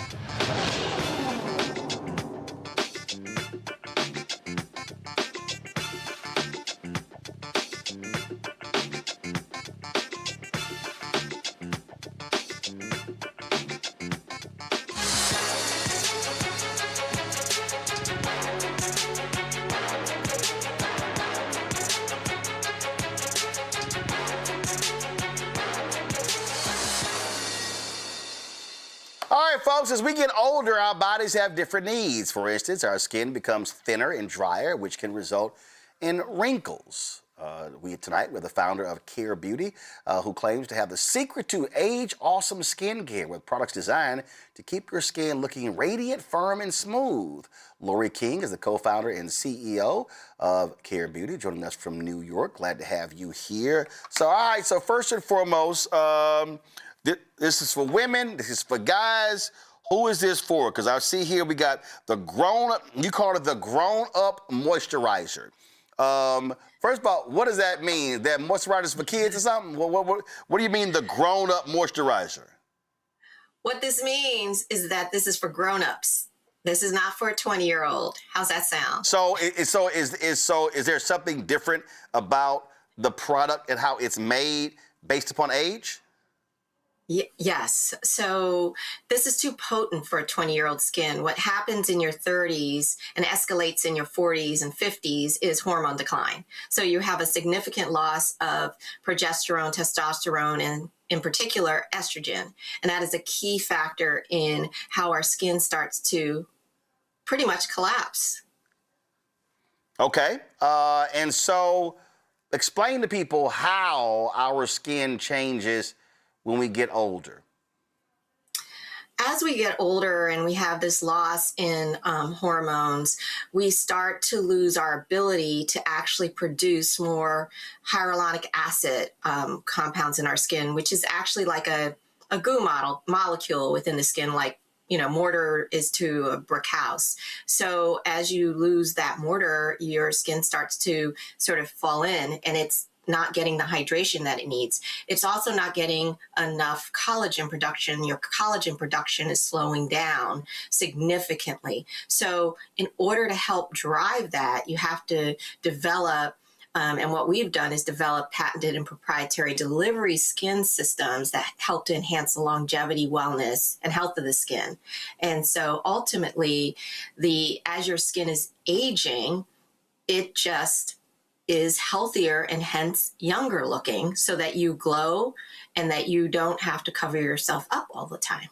Folks, as we get older, our bodies have different needs. For instance, our skin becomes thinner and drier, which can result in wrinkles. Tonight, we're the founder of Care Beauty, who claims to have the secret to age-awesome skincare with products designed to keep your skin looking radiant, firm, and smooth. Lori King is the co-founder and CEO of Care Beauty, joining us from New York. Glad to have you here. So, all right, so first and foremost, this is for women, this is for guys. Who is this for? Because I see here we got the grown-up, you call it the grown-up moisturizer. First of all, what does that mean? That moisturizer is for kids or something? What do you mean the grown-up moisturizer? What this means is that this is for grown-ups. This is not for a 20-year-old. How's that sound? So is there something different about the product and how it's made based upon age? Yes. So this is too potent for a 20-year-old skin. What happens in your 30s and escalates in your 40s and 50s is hormone decline. So you have a significant loss of progesterone, testosterone, and in particular, estrogen. And that is a key factor in how our skin starts to pretty much collapse. Okay. And so explain to people how our skin changes when we get older. As we get older and we have this loss in hormones, we start to lose our ability to actually produce more hyaluronic acid compounds in our skin, which is actually like a goo molecule within the skin, like, you know, mortar is to a brick house. So as you lose that mortar, your skin starts to sort of fall in, and it's not getting the hydration that it needs. It's also not getting enough collagen production. Your collagen production is slowing down significantly. So in order to help drive that, you have to develop, and what we've done is develop patented and proprietary delivery skin systems that help to enhance the longevity, wellness, and health of the skin. And so ultimately, as your skin is aging, it just is healthier and hence younger looking, so that you glow and that you don't have to cover yourself up all the time.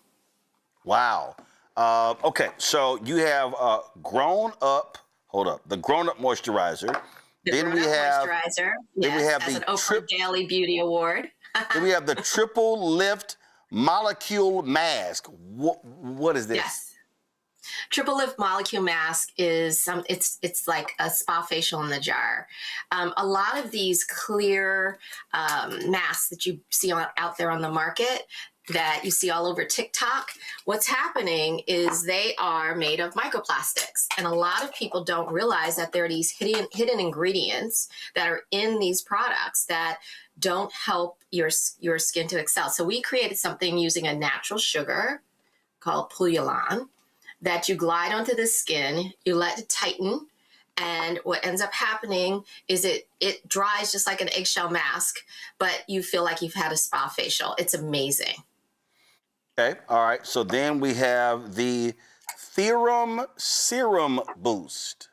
Wow. Okay, so you have the grown-up moisturizer. Then we have moisturizer. Then we have the an Oprah Daily Beauty Award. Then we have the Triple Lift Molecule Mask. What is this? Yes. Triple Lift Molecule Mask is it's like a spa facial in the jar. A lot of these clear masks that you see out there on the market, that you see all over TikTok, what's happening is they are made of microplastics. And a lot of people don't realize that there are these hidden ingredients that are in these products that don't help your skin to excel. So we created something using a natural sugar called Pouillan that you glide onto the skin, you let it tighten, And what ends up happening is it dries just like an eggshell mask, but you feel like you've had a spa facial. It's amazing. Okay, all right. So then we have the Theorem Serum Boost.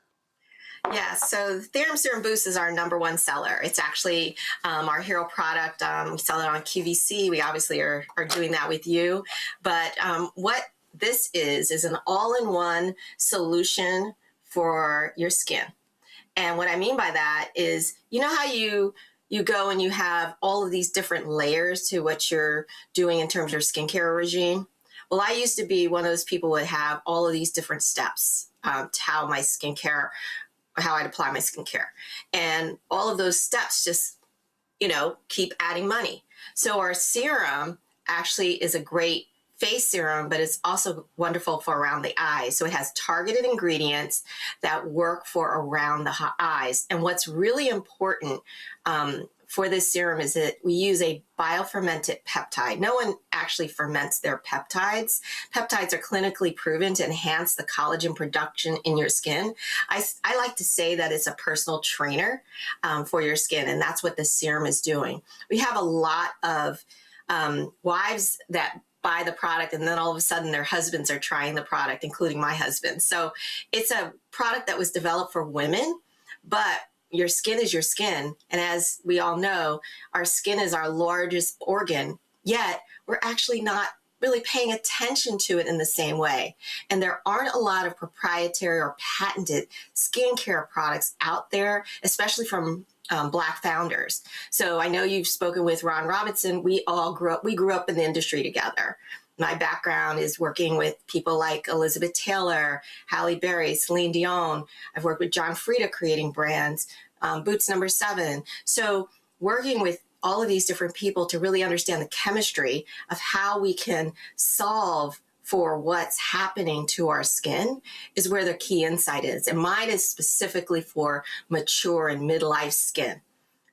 Yeah, so the Theorem Serum Boost is our #1 seller. It's actually our hero product. We sell it on QVC. We obviously are doing that with you. But what this is an all-in-one solution for your skin. And what I mean by that is, you know how you go and you have all of these different layers to what you're doing in terms of your skincare regime? Well, I used to be one of those people who would have all of these different steps to how I'd apply my skincare. And all of those steps just, keep adding money. So our serum actually is a great face serum, but it's also wonderful for around the eyes. So it has targeted ingredients that work for around the eyes. And what's really important for this serum is that we use a biofermented peptide. No one actually ferments their peptides. Peptides are clinically proven to enhance the collagen production in your skin. I like to say that it's a personal trainer for your skin, and that's what this serum is doing. We have a lot of wives that buy the product and then all of a sudden their husbands are trying the product, including my husband. So it's a product that was developed for women, but your skin is your skin. And as we all know, our skin is our largest organ, yet we're actually not really paying attention to it in the same way. And there aren't a lot of proprietary or patented skincare products out there, especially from Black founders. So I know you've spoken with Ron Robinson. We grew up in the industry together. My background is working with people like Elizabeth Taylor, Halle Berry, Celine Dion. I've worked with John Frieda creating brands, Boots No. 7. So working with all of these different people to really understand the chemistry of how we can solve for what's happening to our skin is where the key insight is. And mine is specifically for mature and midlife skin.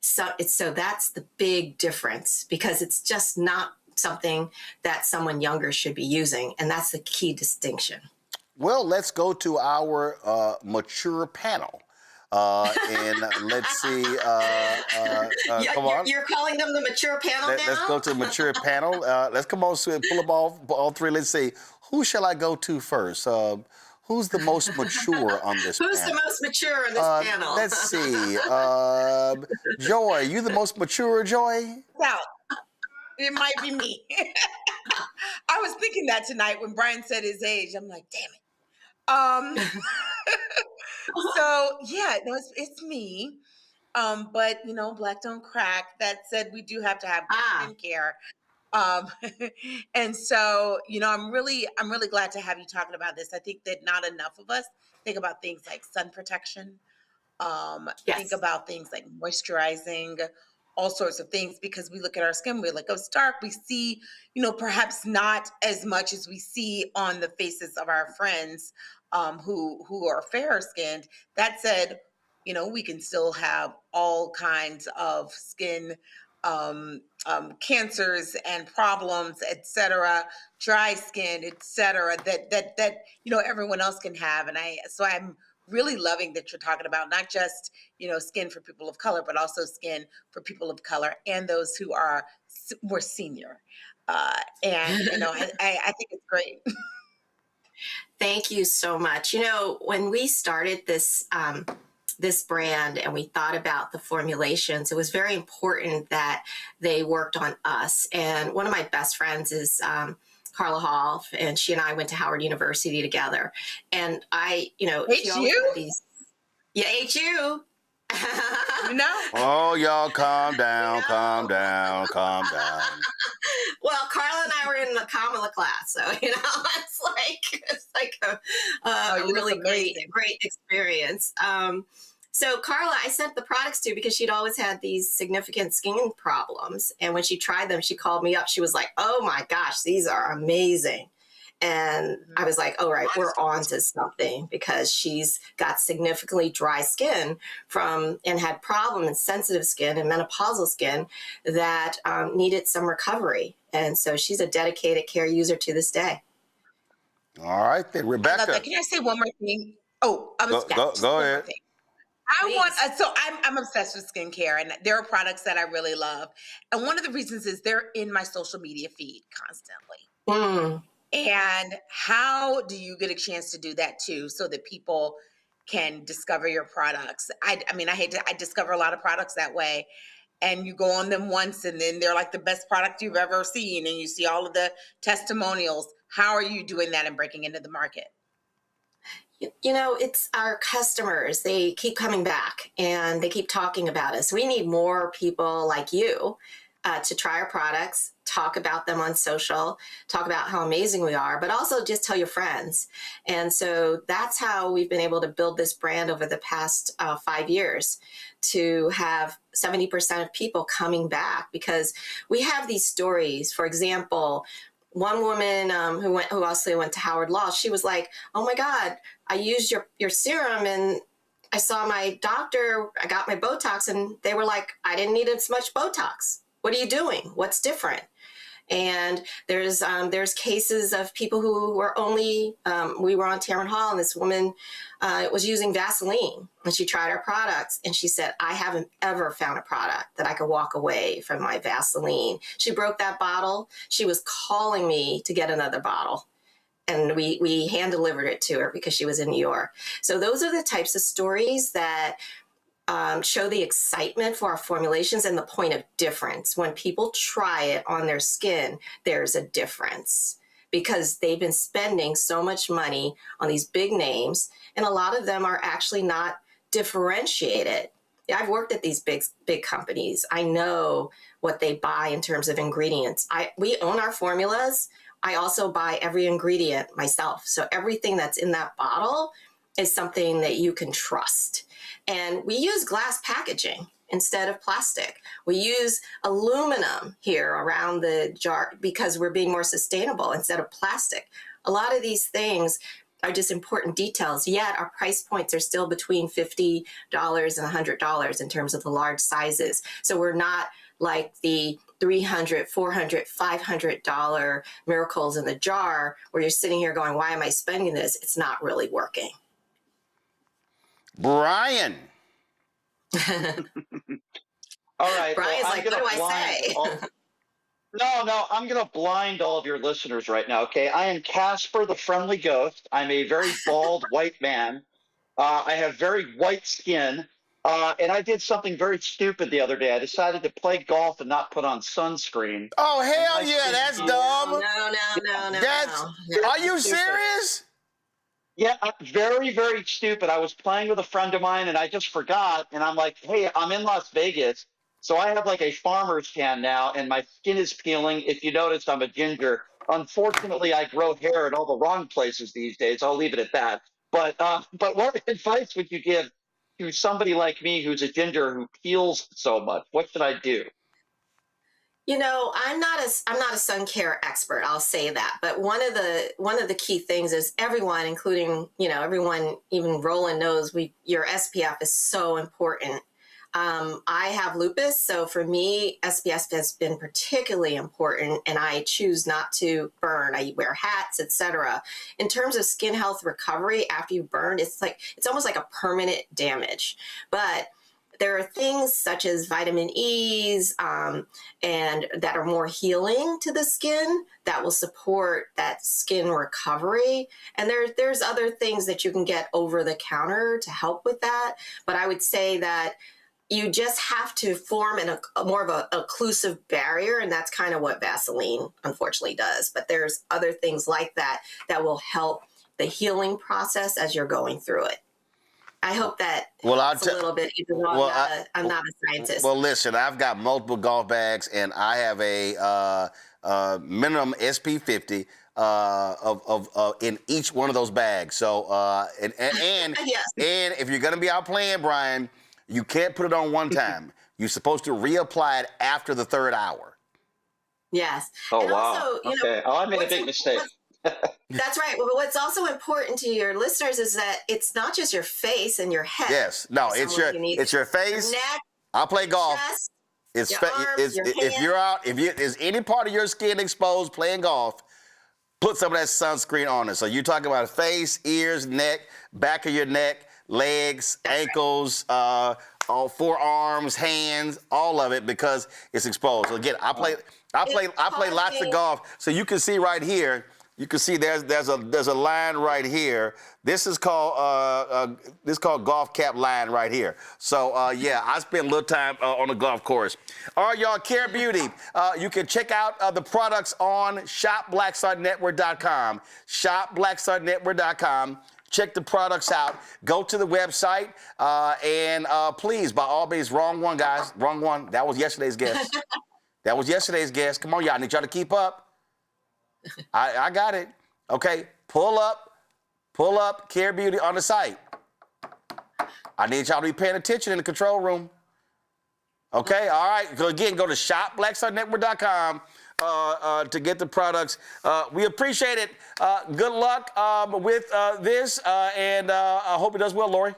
So that's the big difference, because it's just not something that someone younger should be using. And that's the key distinction. Well, let's go to our mature panel. And let's see. Come on. You're calling them the mature panel now? Let's go to the mature panel. Let's come on, so pull them all three. Let's see. Who shall I go to first? Who's the most mature on this panel? Who's the most mature on this panel? Let's see. Joy, you the most mature, Joy? Well, it might be me. I was thinking that tonight when Brian said his age. I'm like, damn it. So yeah, no, it's me. But Black don't crack. That said, we do have to have skincare. And so, I'm really glad to have you talking about this. I think that not enough of us think about things like sun protection, think about things like moisturizing, all sorts of things, because we look at our skin, we're like, oh, it's dark. We see, perhaps not as much as we see on the faces of our friends who are fairer skinned. That said, we can still have all kinds of skin cancers and problems, etc., dry skin, etc., that everyone else can have. And I'm really loving that you're talking about not just skin for people of color, but also skin for people of color and those who are more senior. And I think it's great. Thank you so much. When we started this brand and we thought about the formulations, it was very important that they worked on us. And one of my best friends is Carla Hall, and she and I went to Howard University together. And HU? Yeah, HU. Oh, y'all, calm down. Well, Carla and I were in the Kamala class, so it's like a really great experience. So Carla, I sent the products to because she'd always had these significant skin problems, and when she tried them, she called me up. She was like, "Oh my gosh, these are amazing." And I was like, all right, we're on to something, because she's got significantly dry skin and had problem in sensitive skin and menopausal skin that needed some recovery. And so she's a dedicated care user to this day. All right, then, Rebecca. Can I say one more thing? Oh, go ahead. I'm obsessed with skincare, and there are products that I really love. And one of the reasons is they're in my social media feed constantly. And how do you get a chance to do that too, so that people can discover your products? I discover a lot of products that way. And you go on them once, and then they're like the best product you've ever seen, and you see all of the testimonials. How are you doing that and breaking into the market? You know, it's our customers. They keep coming back and they keep talking about us. We need more people like you to try our products, talk about them on social, talk about how amazing we are, but also just tell your friends. And so that's how we've been able to build this brand over the past 5 years, to have 70% of people coming back, because we have these stories. For example, one woman who also went to Howard Law, she was like, oh my God, I used your serum and I saw my doctor, I got my Botox, and they were like, I didn't need as much Botox. What are you doing? What's different? And there's cases of people who were only, we were on Tarrant Hall, and this woman was using Vaseline, and she tried our products, and she said, I haven't ever found a product that I could walk away from my Vaseline. She broke that bottle. She was calling me to get another bottle, and we hand delivered it to her because she was in New York. So those are the types of stories that show the excitement for our formulations and the point of difference. When people try it on their skin, there's a difference, because they've been spending so much money on these big names, and a lot of them are actually not differentiated. I've worked at these big companies. I know what they buy in terms of ingredients. We own our formulas. I also buy every ingredient myself. So everything that's in that bottle is something that you can trust. And we use glass packaging instead of plastic. We use aluminum here around the jar because we're being more sustainable instead of plastic. A lot of these things are just important details, yet our price points are still between $50 and $100 in terms of the large sizes. So we're not like the $300, $400, $500 miracles in the jar where you're sitting here going, why am I spending this? It's not really working. Brian. All right. Brian's well, like, what do I say? No, I'm going to blind all of your listeners right now, okay? I am Casper the Friendly Ghost. I'm a very bald white man. I have very white skin. And I did something very stupid the other day. I decided to play golf and not put on sunscreen. Oh, hell yeah, that's dumb. No. Are you serious? Yeah, very, very stupid. I was playing with a friend of mine, and I just forgot. And I'm like, hey, I'm in Las Vegas. So I have like a farmer's tan now, and my skin is peeling. If you notice, I'm a ginger. Unfortunately, I grow hair in all the wrong places these days. I'll leave it at that. But what advice would you give to somebody like me who's a ginger who peels so much? What should I do? You know, I'm not a sun care expert, I'll say that. But one of the key things is everyone, including, everyone, even Roland knows your SPF is so important. I have lupus, so for me, SPF has been particularly important, and I choose not to burn. I wear hats, etc. In terms of skin health recovery after you burn, it's almost like a permanent damage. But there are things such as vitamin E's and that are more healing to the skin that will support that skin recovery. And there's other things that you can get over the counter to help with that. But I would say that you just have to form more of an occlusive barrier, and that's kind of what Vaseline unfortunately does. But there's other things like that will help the healing process as you're going through it. I hope that helps a little bit, even though I'm not a scientist. Well, listen, I've got multiple golf bags, and I have a minimum SP 50 in each one of those bags. So, and Yes. and if you're going to be out playing, Brian, you can't put it on one time. You're supposed to reapply it after the third hour. Yes. Oh, and wow. Also, okay. I made a big mistake. That's right. Well, what's also important to your listeners is that it's not just your face and your head. Yes. No, it's your face. Your neck, I play golf. chest, It's your arms, your if you're out, if is any part of your skin exposed playing golf, put some of that sunscreen on it. So you're talking about face, ears, neck, back of your neck, legs, ankles, all forearms, hands, all of it because it's exposed. So again, I play lots of golf, so you can see right here. You can see there's a line right here. This is called golf cap line right here. So yeah, I spend a little time on the golf course. All right, y'all, Care Beauty. You can check out the products on shopblackstarnetwork.com. Shopblackstarnetwork.com. Check the products out. Go to the website and please, by all means, wrong one, guys, wrong one. That was yesterday's guest. That was yesterday's guest. Come on, y'all. I need y'all to keep up. I got it. Okay, pull up Care Beauty on the site. I need y'all to be paying attention in the control room. Okay, all right. So again, go to shopblackstarnetwork.com to get the products. We appreciate it. Good luck with this, and I hope it does well, Lori.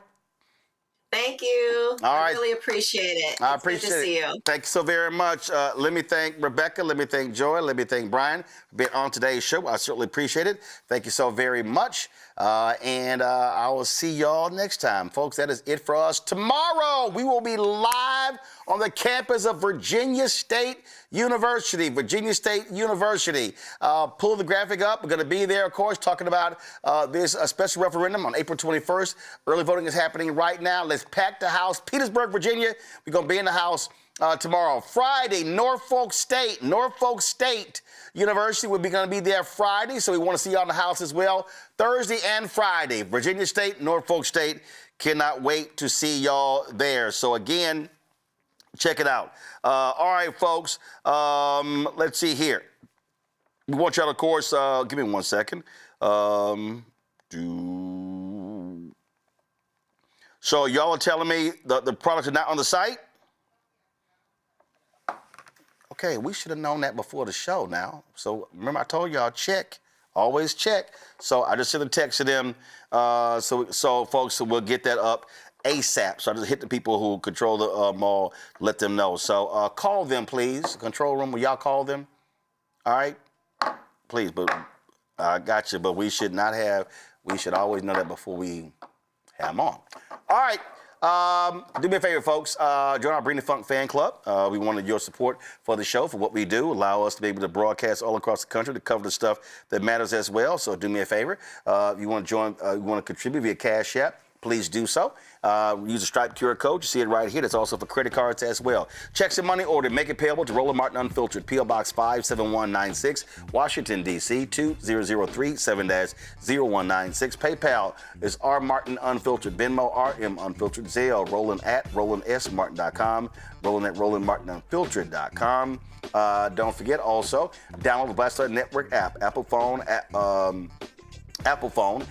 Thank you. All right. I really appreciate it. I It's appreciate good to see it. you. Thank you so very much. Let me thank Rebecca. Let me thank Joy. Let me thank Brian for being on today's show. I certainly appreciate it. Thank you so very much. And I will see y'all next time. Folks, that is it for us. Tomorrow, we will be live on the campus of Virginia State University. Virginia State University. Pull the graphic up. We're going to be there, of course, talking about this special referendum on April 21st. Early voting is happening right now. Let's pack the house. Petersburg, Virginia. We're going to be in the house tomorrow. Friday, Norfolk State University. We're going to be there Friday, so we want to see y'all in the house as well. Thursday and Friday, Virginia State, Norfolk State. Cannot wait to see y'all there. So again, check it out. All right, folks, let's see here. We want y'all, of course, give me 1 second. So y'all are telling me the products are not on the site? Okay, we should have known that before the show now. So remember I told y'all, check, always check. So I just sent a text to them, so folks, we'll get that up ASAP. So I just hit the people who control the mall, let them know. So call them, please. Control room, will y'all call them? All right? Please, but I got you. But we should always know that before we have them on. All right. Do me a favor, folks. Join our Bring the Funk fan club. We wanted your support for the show, for what we do. Allow us to be able to broadcast all across the country to cover the stuff that matters as well. So do me a favor. If you want to join, you want to contribute via Cash App, please do so. Use the Stripe QR code. You see it right here. That's also for credit cards as well. Checks and money order. Make it payable to Roland Martin Unfiltered. P.O. Box 57196, Washington, D.C. 20037-0196. PayPal is R Martin Unfiltered. Venmo RM Unfiltered. Zelle Roland at RolandSMartin.com. Roland at RolandMartinUnfiltered.com. Don't forget also, download the Black Star Network app. Apple phone,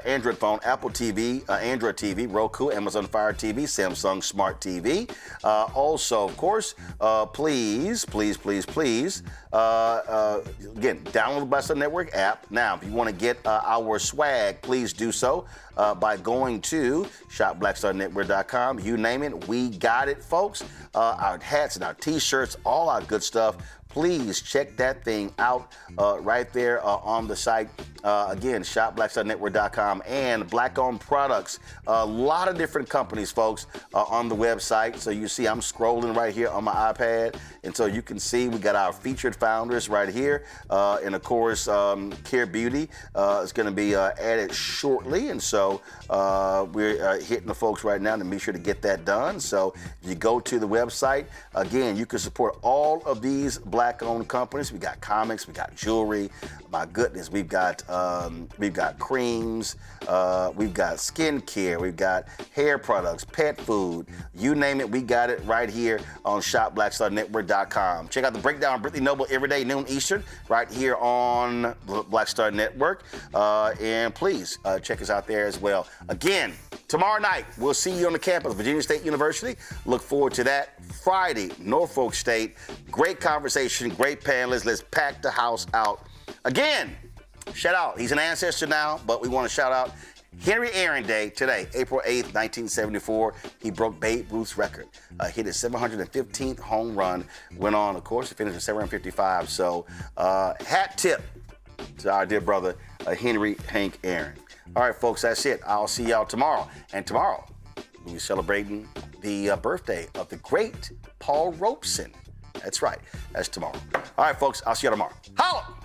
Android phone, Apple TV, Android TV, Roku, Amazon Fire TV, Samsung Smart TV. Also, of course, please, again, download the Black Star Network app. Now, if you want to get our swag, please do so by going to shopblackstarnetwork.com. You name it, we got it, folks. Our hats and our T-shirts, all our good stuff. Please check that thing out right there on the site. Again, shopblackstarnetwork.com and Black-owned products. A lot of different companies, folks, on the website. So you see I'm scrolling right here on my iPad. And so you can see we got our featured founders right here. And, of course, Care Beauty is going to be added shortly. And so we're hitting the folks right now to make sure to get that done. So if you go to the website, again, you can support all of these Black-owned companies. We got comics, we got jewelry. My goodness, we've got creams, we've got skincare, we've got hair products, pet food, you name it, we got it right here on shopblackstarnetwork.com. Check out the breakdown of Brittany Noble every day, noon Eastern, right here on Black Star Network. And please check us out there as well. Again, tomorrow night, we'll see you on the campus of Virginia State University. Look forward to that. Friday, Norfolk State. Great conversation, great panelists. Let's pack the house out. Again, shout out. He's an ancestor now, but we want to shout out Henry Aaron Day today, April 8th, 1974. He broke Babe Ruth's record. Hit his 715th home run. Went on, of course, to finish at 755. So, hat tip to our dear brother, Henry Hank Aaron. All right, folks, that's it. I'll see y'all tomorrow. And tomorrow, we'll be celebrating the birthday of the great Paul Robeson. That's right. That's tomorrow. All right, folks, I'll see you tomorrow. Holla!